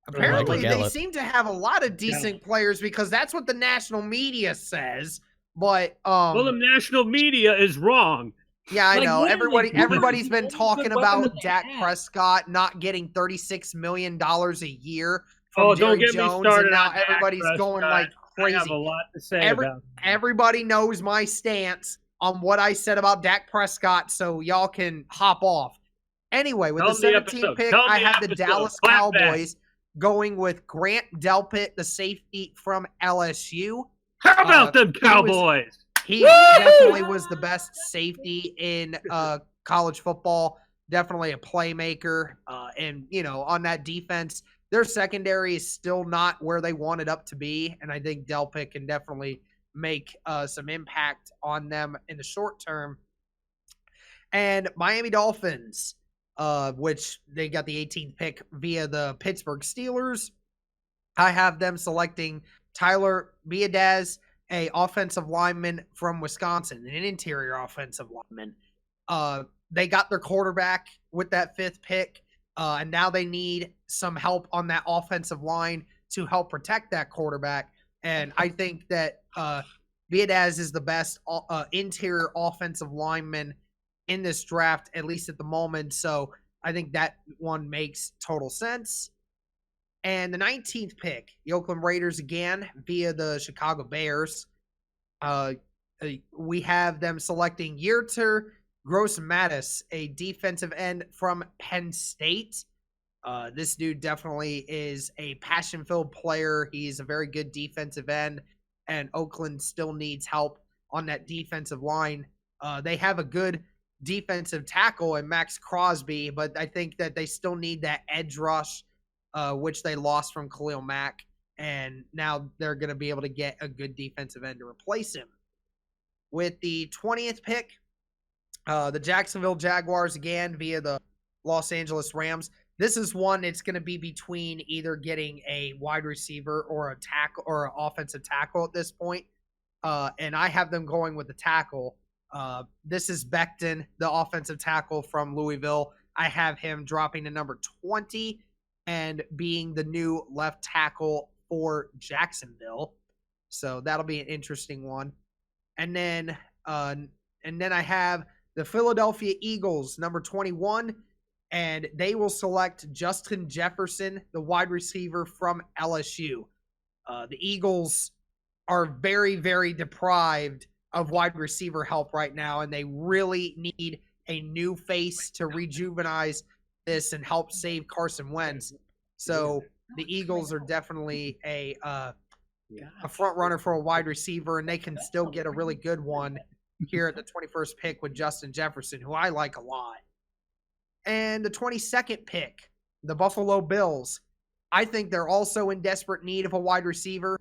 Apparently, Michael they Gallup. seem to have a lot of decent players because that's what the national media says. But Well, the national media is wrong. yeah, I Like, know. literally, Everybody's been Cooper's the talking only good weapon about that they Dak have. Prescott not getting $36 million a year from Oh, Jerry don't get me Jones, started and now on Dak everybody's going like I have crazy. a lot to say Every- about it. Everybody knows my stance on what I said about Dak Prescott, so y'all can hop off. Anyway, with Tell the the 17th episode. pick, Tell I the have the episode. Dallas Clap back. Cowboys going with Grant Delpit, the safety from LSU. How about them he was- Cowboys? He definitely was the best safety in college football. Definitely a playmaker. And, you know, on that defense, their secondary is still not where they want it up to be. And I think Delpit can definitely make some impact on them in the short term. And Miami Dolphins, which they got the 18th pick via the Pittsburgh Steelers. I have them selecting Tyler Biadasz, a offensive lineman from Wisconsin, an interior offensive lineman. They got their quarterback with that 5th pick, and now they need some help on that offensive line to help protect that quarterback. And I think that Biadasz is the best interior offensive lineman in this draft, at least at the moment. So I think that one makes total sense. And the 19th pick, the Oakland Raiders again via the Chicago Bears. We have them selecting Yetur Gross-Matos, a defensive end from Penn State. This dude definitely is a passion-filled player. He's a very good defensive end, and Oakland still needs help on that defensive line. They have a good defensive tackle in Max Crosby, but I think that they still need that edge rush, which they lost from Khalil Mack, and now they're going to be able to get a good defensive end to replace him. With the 20th pick, the Jacksonville Jaguars again via the Los Angeles Rams. This is one it's going to be between either getting a wide receiver or a tackle or an offensive tackle at this point. And I have them going with the tackle. This is Becton, the offensive tackle from Louisville. I have him dropping to number 20 and being the new left tackle for Jacksonville. So that'll be an interesting one. And then I have the Philadelphia Eagles, number 21, and they will select Justin Jefferson, the wide receiver from LSU. The Eagles are very, very deprived of wide receiver help right now, and they really need a new face to rejuvenize this and help save Carson Wentz. So the Eagles are definitely a front runner for a wide receiver, and they can still get a really good one here at the 21st pick with Justin Jefferson, who I like a lot. And the 22nd pick, the Buffalo Bills. I think they're also in desperate need of a wide receiver.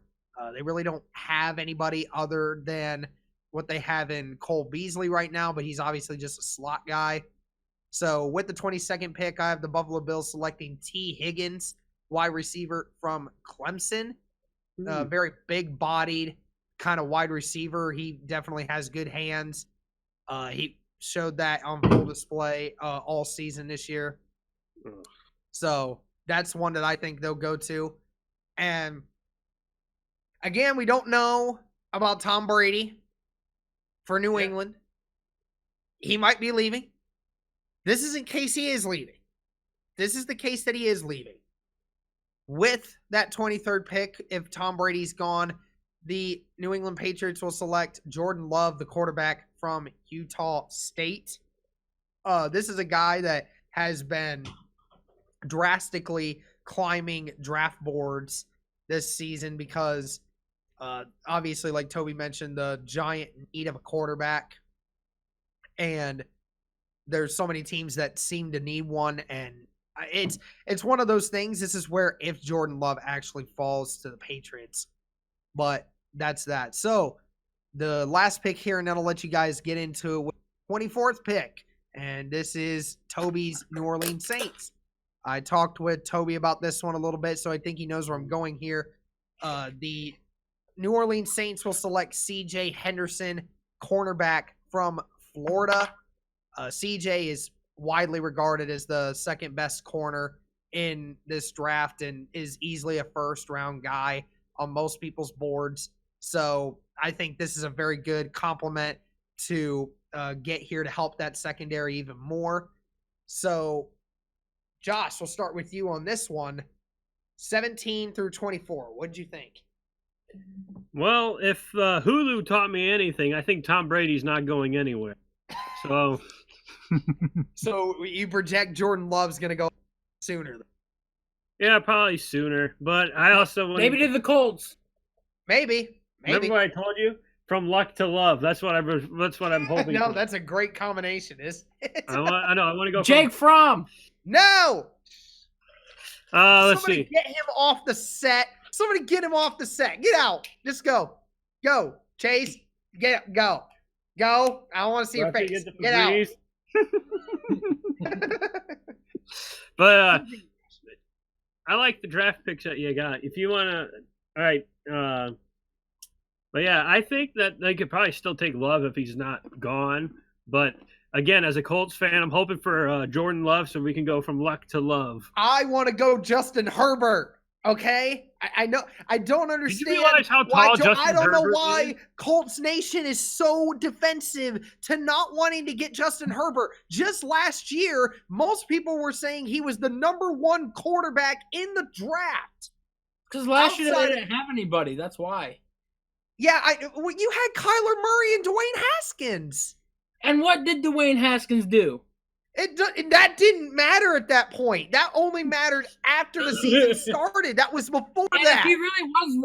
They really don't have anybody other than what they have in Cole Beasley right now, but he's obviously just a slot guy. So with the 22nd pick, I have the Buffalo Bills selecting T. Higgins, wide receiver from Clemson. Very big-bodied kind of wide receiver. He definitely has good hands. He showed that on full display all season this year. So that's one that I think they'll go to. And again, we don't know about Tom Brady for New England. He might be leaving. This is in case he is leaving. This is the case that he is leaving. With that 23rd pick, if Tom Brady's gone, the New England Patriots will select Jordan Love, the quarterback from Utah State. This is a guy that has been drastically climbing draft boards this season because obviously, like Toby mentioned, the giant need of a quarterback. And there's so many teams that seem to need one, and it's one of those things. This is where if Jordan Love actually falls to the Patriots, but that's that. So the last pick here, and then I'll let you guys get into it with 24th pick, and this is Toby's New Orleans Saints. I talked with Toby about this one a little bit, so I think he knows where I'm going here. The New Orleans Saints will select C.J. Henderson, cornerback from Florida. CJ is widely regarded as the second best corner in this draft and is easily a first-round guy on most people's boards. So I think this is a very good compliment to get here to help that secondary even more. So, Josh, we'll start with you on this one. 17 through 24. What did you think? Well, if Hulu taught me anything, I think Tom Brady's not going anywhere. So, so you project Jordan Love's going to go sooner? Yeah, probably sooner. But I also maybe to the Colts. Maybe. Remember what I told you? From luck to love. That's what I'm hoping. No, for. That's a great combination. I want to go. Jake Fromm. No. Let's see. Get him off the set. Somebody get him off the set. Get out. Just go. Go. Chase. Go. Go. I don't want to see your face. Get out. But I like the draft picks that you got. If you want to, all right. But yeah, I think that they could probably still take Love if he's not gone. But again, as a Colts fan, I'm hoping for Jordan Love so we can go from luck to love. I want to go Justin Herbert. Okay, I know. I don't understand. Did you realize how tall Justin I don't know Herbert why is? Colts Nation is so defensive to not wanting to get Justin Herbert. Just last year, most people were saying he was the number one quarterback in the draft. Because last year they didn't have anybody. That's why. Yeah, you had Kyler Murray and Dwayne Haskins. And what did Dwayne Haskins do? That didn't matter at that point. That only mattered after the season started. That was before that.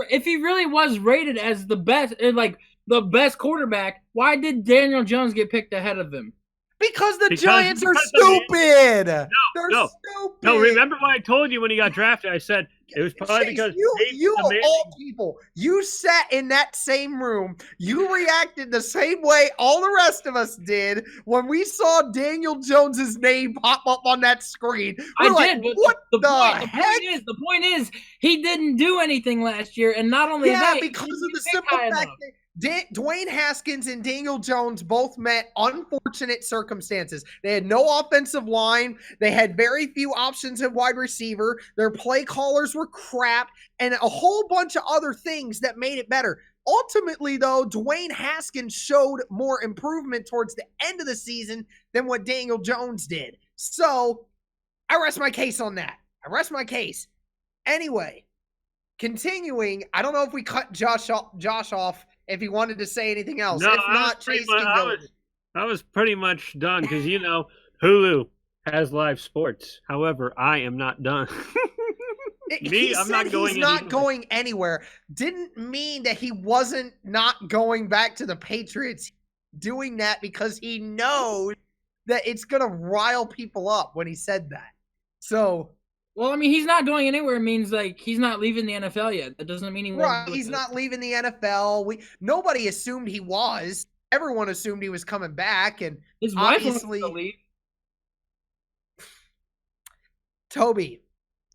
If he really was rated as the best, like the best quarterback, why did Daniel Jones get picked ahead of him? Because the Giants are stupid. They're stupid. No, remember what I told you when he got drafted? I said it was probably because you of all people, you sat in that same room. You reacted the same way all the rest of us did when we saw Daniel Jones's name pop up on that screen. We're like, what the heck? The point is, he didn't do anything last year, and not only that, because of the simple fact that Dwayne Haskins and Daniel Jones both met unfortunate circumstances. They had no offensive line. They had very few options at wide receiver. Their play callers were crap, and a whole bunch of other things that made it better. Ultimately, though, Dwayne Haskins showed more improvement towards the end of the season than what Daniel Jones did. So I rest my case on that. Anyway, continuing, I don't know if we cut Josh off if he wanted to say anything else. No, if not, Chase can go. I was pretty much done because, Hulu has live sports. However, I am not done. I'm not going anywhere. Didn't mean that he wasn't not going back to the Patriots. Doing that because he knows that it's going to rile people up when he said that. So... Well, I mean, he's not going anywhere means, like, he's not leaving the NFL yet. That doesn't mean he won't. Right, he's not leaving the NFL. Nobody assumed he was. Everyone assumed he was coming back, and his wife obviously... wants to leave. Toby,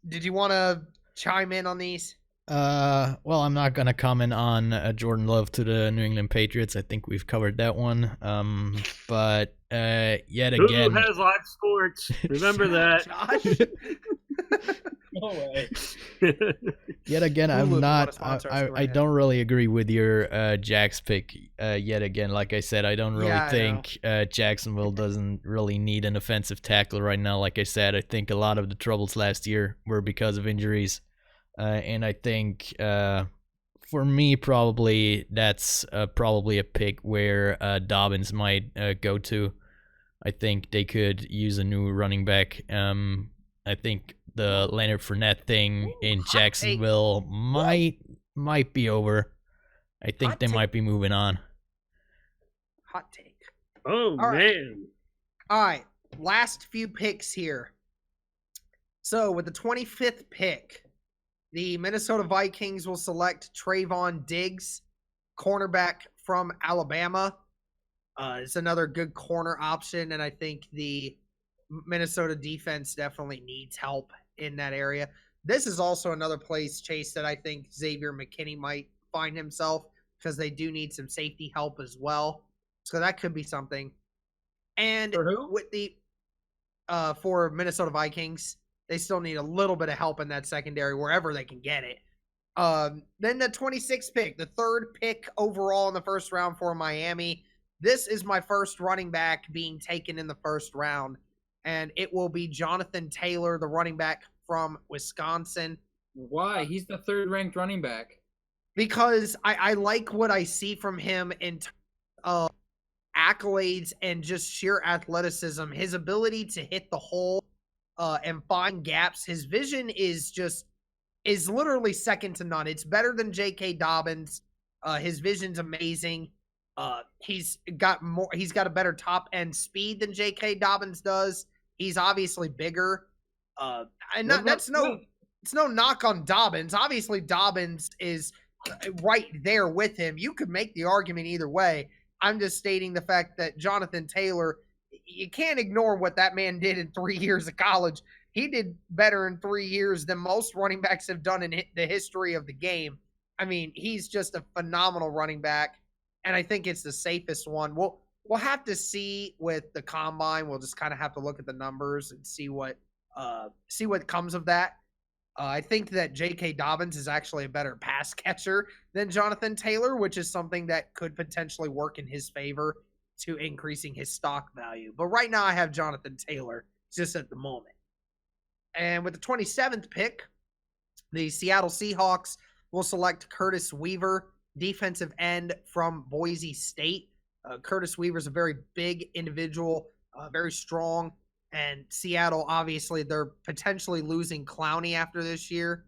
did you want to chime in on these? Well, I'm not going to comment on Jordan Love to the New England Patriots. I think we've covered that one. But yet again... Hulu has live sports. Remember that. Josh? No way. Yet again, Hulu, if I'm you wanna not. sponsor us, go I ahead. don't really agree with your Jags pick. Yet again, like I said, I don't really Yeah, I think Jacksonville doesn't really need an offensive tackle right now. Like I said, I think a lot of the troubles last year were because of injuries, and I think for me, probably that's probably a pick where Dobbins might go to. I think they could use a new running back. I think the Leonard Fournette thing in hot take. Jacksonville might be over. I think Hot they take. might be moving on. Hot take. Oh, All right. man. All right, last few picks here. So with the 25th pick, the Minnesota Vikings will select Trayvon Diggs, cornerback from Alabama. It's another good corner option, and I think the Minnesota defense definitely needs help in that area. This is also another place, Chase, that I think Xavier McKinney might find himself because they do need some safety help as well. So that could be something. And For who? with the for Minnesota Vikings, they still need a little bit of help in that secondary wherever they can get it. Then the 26th pick, the third pick overall in the first round for Miami. This is my first running back being taken in the first round, and it will be Jonathan Taylor, the running back from Wisconsin. Why? He's the third-ranked running back. Because I like what I see from him in accolades and just sheer athleticism. His ability to hit the hole and find gaps. His vision is literally second to none. It's better than J.K. Dobbins. His vision's amazing. He's got a better top end speed than J.K. Dobbins does. He's obviously bigger. It's no knock on Dobbins. Obviously, Dobbins is right there with him. You could make the argument either way. I'm just stating the fact that Jonathan Taylor, you can't ignore what that man did in 3 years of college. He did better in 3 years than most running backs have done in the history of the game. I mean, he's just a phenomenal running back, and I think it's the safest one. We'll have to see with the combine. We'll just kind of have to look at the numbers and see what comes of that. I think that J.K. Dobbins is actually a better pass catcher than Jonathan Taylor, which is something that could potentially work in his favor to increasing his stock value. But right now I have Jonathan Taylor just at the moment. And with the 27th pick, the Seattle Seahawks will select Curtis Weaver, defensive end from Boise State. Curtis Weaver is a very big individual, very strong. And Seattle, obviously, they're potentially losing Clowney after this year,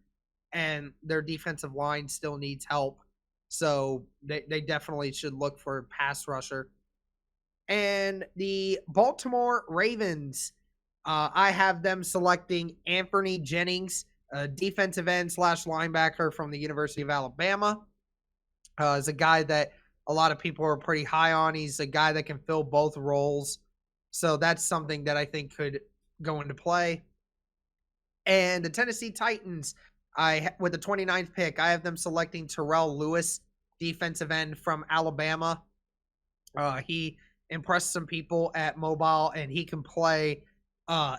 and their defensive line still needs help. So they definitely should look for a pass rusher. And the Baltimore Ravens, I have them selecting Anthony Jennings, defensive end / linebacker from the University of Alabama. Is a guy that a lot of people are pretty high on. He's a guy that can fill both roles. So that's something that I think could go into play. And the Tennessee Titans, with the 29th pick, I have them selecting Terrell Lewis, defensive end from Alabama. He impressed some people at Mobile, and he can play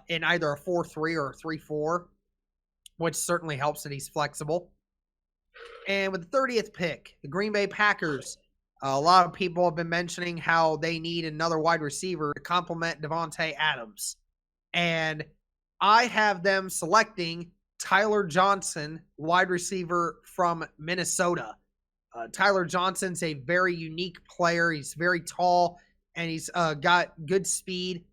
in either a 4-3 or a 3-4, which certainly helps that he's flexible. And with the 30th pick, the Green Bay Packers, a lot of people have been mentioning how they need another wide receiver to complement Devontae Adams. And I have them selecting Tyler Johnson, wide receiver from Minnesota. Tyler Johnson's a very unique player. He's very tall, and he's got good speed.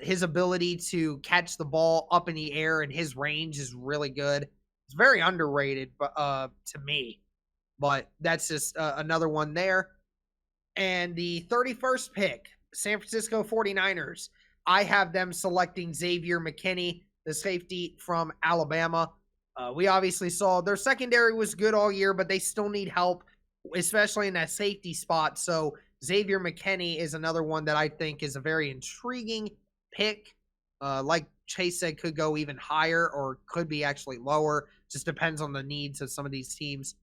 His ability to catch the ball up in the air and his range is really good. It's very underrated to me. But that's just another one there. And the 31st pick, San Francisco 49ers. I have them selecting Xavier McKinney, the safety from Alabama. We obviously saw their secondary was good all year, but they still need help, especially in that safety spot. So Xavier McKinney is another one that I think is a very intriguing pick. Like Chase said, could go even higher or could be actually lower. Just depends on the needs of some of these teams.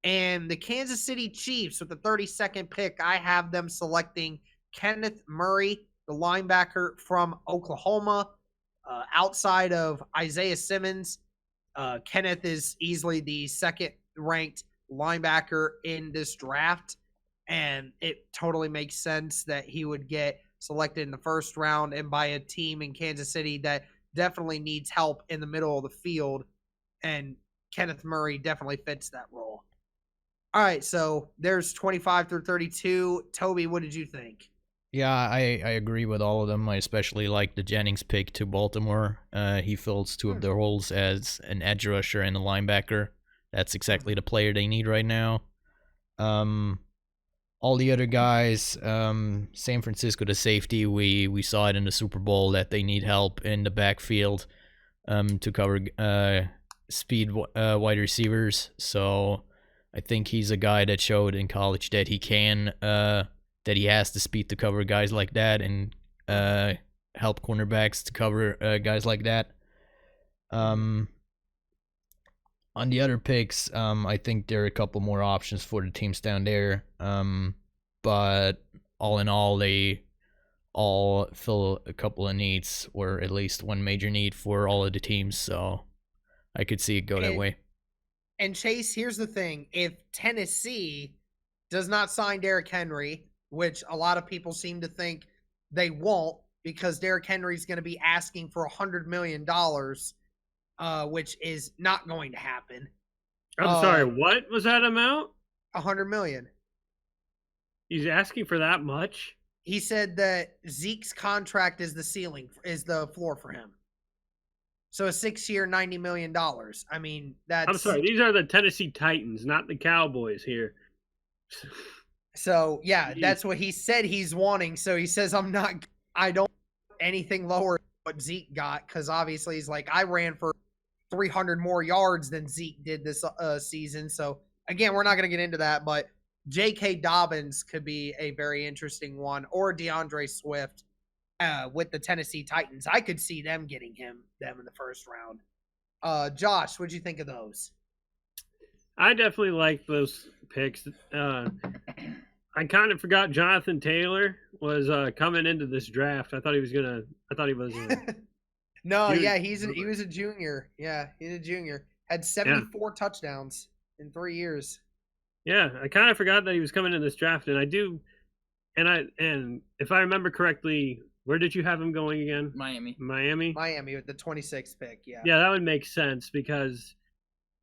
And the Kansas City Chiefs with the 32nd pick, I have them selecting Kenneth Murray, the linebacker from Oklahoma. Outside of Isaiah Simmons, Kenneth is easily the second ranked linebacker in this draft. And it totally makes sense that he would get selected in the first round and by a team in Kansas City that definitely needs help in the middle of the field. And Kenneth Murray definitely fits that role. All right, so there's 25 through 32. Toby, what did you think? Yeah, I agree with all of them. I especially like the Jennings pick to Baltimore. He fills two of their roles as an edge rusher and a linebacker. That's exactly the player they need right now. All the other guys, San Francisco, the safety, we saw it in the Super Bowl that they need help in the backfield to cover speed wide receivers. So I think he's a guy that showed in college that he can, that he has the speed to cover guys like that and help cornerbacks to cover guys like that. On the other picks, I think there are a couple more options for the teams down there. But all in all, they all fill a couple of needs, or at least one major need for all of the teams. So I could see it go that way. And Chase, here's the thing. If Tennessee does not sign Derrick Henry, which a lot of people seem to think they won't because Derrick Henry's going to be asking for $100 million, which is not going to happen. I'm sorry, what was that amount? $100 million. He's asking for that much? He said that Zeke's contract is the ceiling, is the floor for him. So a 6-year, $90 million. I mean, that's... I'm sorry, these are the Tennessee Titans, not the Cowboys here. So, yeah, that's what he said he's wanting. So he says, I don't want anything lower than what Zeke got, because obviously he's like, I ran for 300 more yards than Zeke did this season. So, again, we're not going to get into that, but J.K. Dobbins could be a very interesting one, or DeAndre Swift with the Tennessee Titans. I could see them getting them in the first round. Josh, what'd you think of those? I definitely like those picks. I kind of forgot Jonathan Taylor was coming into this draft. I thought he was. No, yeah, he was a junior. Yeah, he's a junior. Had 74 touchdowns in 3 years. Yeah, I kind of forgot that he was coming in this draft, and I do. And if I remember correctly, where did you have him going again? Miami With the 26th pick. Yeah. Yeah, that would make sense because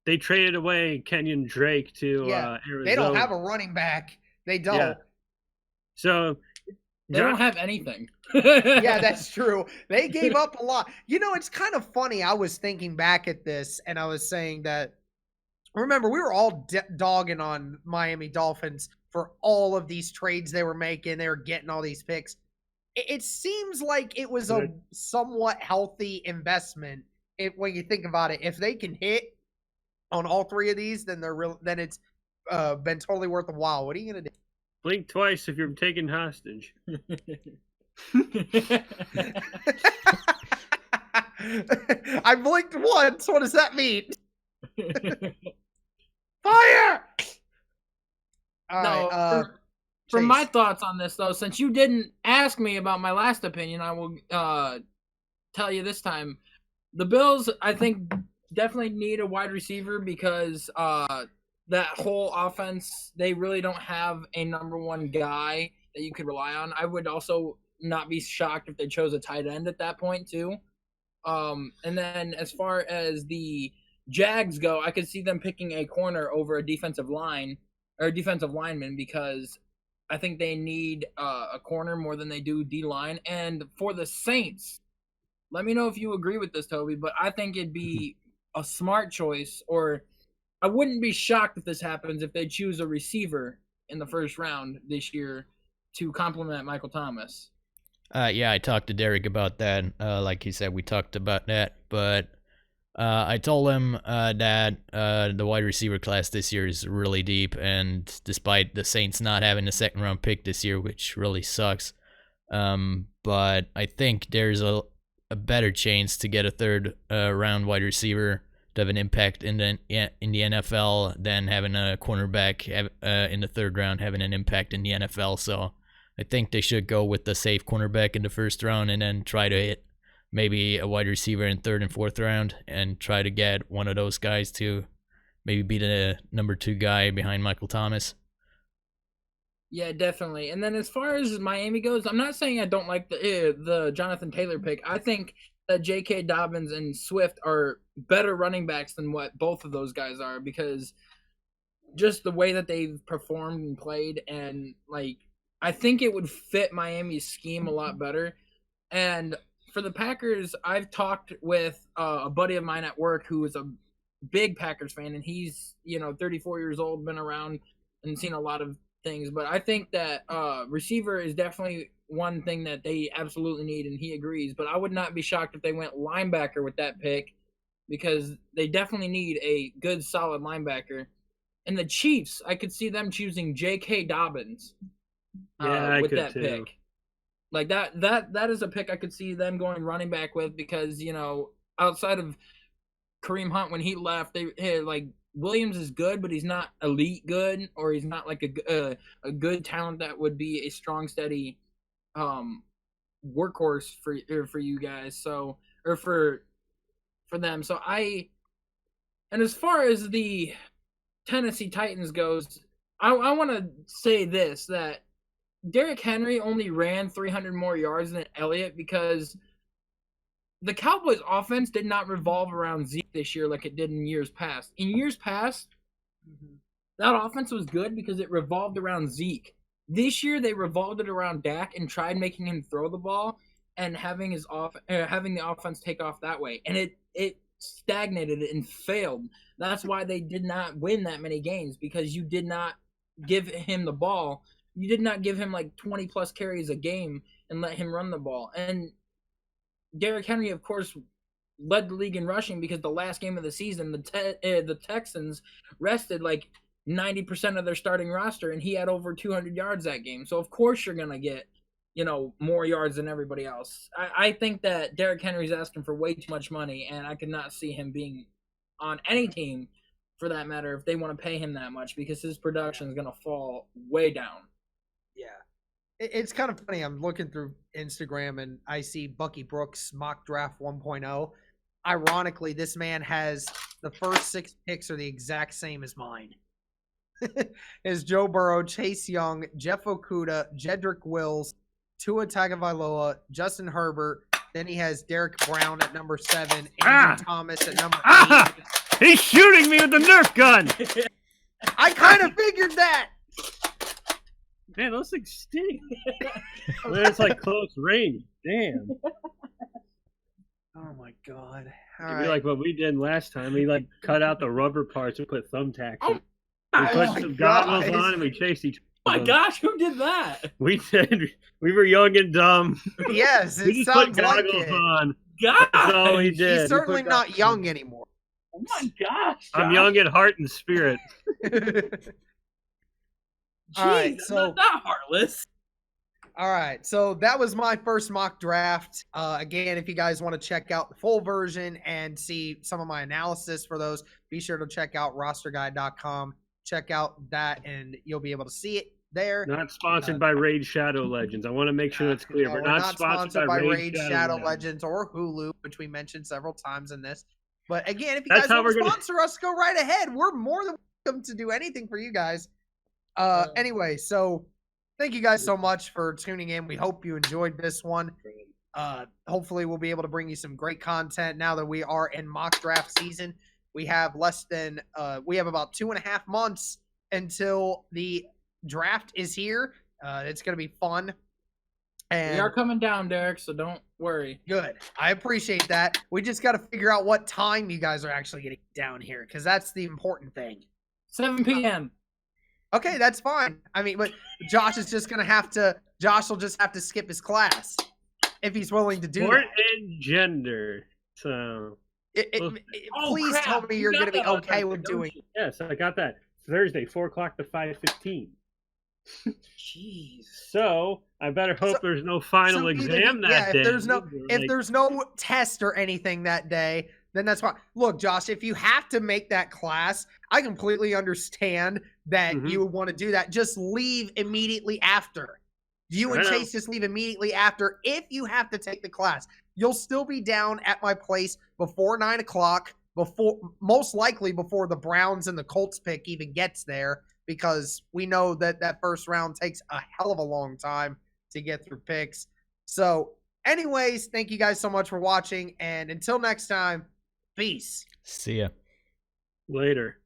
they traded away Kenyon Drake to Arizona. They don't have a running back. They don't. Yeah. So they don't have anything. Yeah, that's true. They gave up a lot. You know, it's kind of funny. I was thinking back at this, and I was saying that, remember, we were all dogging on Miami Dolphins for all of these trades they were making. They were getting all these picks. It seems like it was a somewhat healthy investment when you think about it. If they can hit on all three of these, then then it's been totally worth a while. What are you gonna do? Blink twice if you're taken hostage. I blinked once. What does that mean? Fire! All right. For my thoughts on this, though, since you didn't ask me about my last opinion, I will tell you this time. The Bills, I think, definitely need a wide receiver because that whole offense, they really don't have a number one guy that you could rely on. I would also not be shocked if they chose a tight end at that point, too. And then as far as the Jags go, I could see them picking a corner over a defensive line or defensive lineman because I think they need a corner more than they do D-line. And for the Saints, let me know if you agree with this, Toby, but I think it'd be a smart choice, or I wouldn't be shocked if this happens if they choose a receiver in the first round this year to complement Michael Thomas. Yeah, I talked to Derek about that. Like he said, we talked about that, but I told him that the wide receiver class this year is really deep, and despite the Saints not having a second round pick this year, which really sucks, but I think there's a better chance to get a third round wide receiver to have an impact in the NFL than having a cornerback in the third round having an impact in the NFL. So I think they should go with the safe cornerback in the first round and then try to hit maybe a wide receiver in 3rd and 4th round and try to get one of those guys to maybe be the number 2 guy behind Michael Thomas. Yeah, definitely. And then as far as Miami goes, I'm not saying I don't like the Jonathan Taylor pick. I think that J.K. Dobbins and Swift are better running backs than what both of those guys are, because just the way that they've performed and played, and like I think it would fit Miami's scheme a lot better. And for the Packers, I've talked with a buddy of mine at work who is a big Packers fan, and he's 34 years old, been around and seen a lot of things. But I think that receiver is definitely one thing that they absolutely need, and he agrees. But I would not be shocked if they went linebacker with that pick, because they definitely need a good, solid linebacker. And the Chiefs, I could see them choosing J.K. Dobbins with that pick. Like that is a pick I could see them going running back with, because outside of Kareem Hunt when he left, they like Williams is good, but he's not elite good, or he's not like a good talent that would be a strong, steady workhorse for you guys. So, or for them. So and as far as the Tennessee Titans goes, I want to say this, that Derrick Henry only ran 300 more yards than Elliott because the Cowboys' offense did not revolve around Zeke this year like it did in years past. In years past, that offense was good because it revolved around Zeke. This year, they revolved it around Dak and tried making him throw the ball and having the offense take off that way. And it stagnated and failed. That's why they did not win that many games, because you did not give him the ball. You did not give him like 20-plus carries a game and let him run the ball. And Derrick Henry, of course, led the league in rushing, because the last game of the season, the Texans rested like 90% of their starting roster, and he had over 200 yards that game. So, of course, you're going to get, more yards than everybody else. I think that Derrick Henry's asking for way too much money, and I could not see him being on any team, for that matter, if they want to pay him that much, because his production is going to fall way down. Yeah. It's kind of funny. I'm looking through Instagram and I see Bucky Brooks mock draft 1.0. Ironically, this man has the first 6 picks are the exact same as mine. Is Joe Burrow, Chase Young, Jeff Okuda, Jedrick Wills, Tua Tagovailoa, Justin Herbert. Then he has Derek Brown at number 7, Andrew Thomas at number 8. He's shooting me with the Nerf gun. I kind of figured that. Man, those things stink. Man, it's like close range. Damn. Oh my God. It'd be like what we did last time. We cut out the rubber parts and put thumbtacks in. We put some goggles on and we chased each other. Oh my gosh, who did that? We did. We were young and dumb. Yes, we it just put sounds like goggles it. on. God, that's all we did. He's certainly not young anymore. Oh my gosh, I'm young at heart and spirit. All right, so not heartless. All right, so that was my first mock draft. Again, if you guys want to check out the full version and see some of my analysis for those, be sure to check out rosterguide.com. Check out that, and you'll be able to see it there. Not sponsored by Raid Shadow Legends. I want to make sure that's clear. No, we're not sponsored by Raid Shadow Legends or Hulu, which we mentioned several times in this. But again, if you That's guys how want to we're sponsor us, go right ahead. We're more than welcome to do anything for you guys. Anyway, so thank you guys so much for tuning in. We hope you enjoyed this one. Hopefully we'll be able to bring you some great content now that we are in mock draft season. We have about 2.5 months until the draft is here. It's going to be fun. And we are coming down, Derek, so don't worry. Good. I appreciate that. We just got to figure out what time you guys are actually getting down here, because that's the important thing. 7 p.m. Okay, that's fine. I mean, but Josh will just have to skip his class if he's willing to do Sport that. and gender. So please tell me you're going to be okay with doing it. Yes, I got that. Thursday, 4 o'clock to 5:15. Jeez. So I better hope there's no final exam that day. If there's no test or anything that day, then that's fine. Look, Josh, if you have to make that class, I completely understand that you would want to do that. Just leave immediately after. You and Chase just leave immediately after if you have to take the class. you'll still be down at my place before 9 o'clock, most likely before the Browns and the Colts pick even gets there, because we know that first round takes a hell of a long time to get through picks. So anyways, thank you guys so much for watching, and until next time, peace. See ya. Later.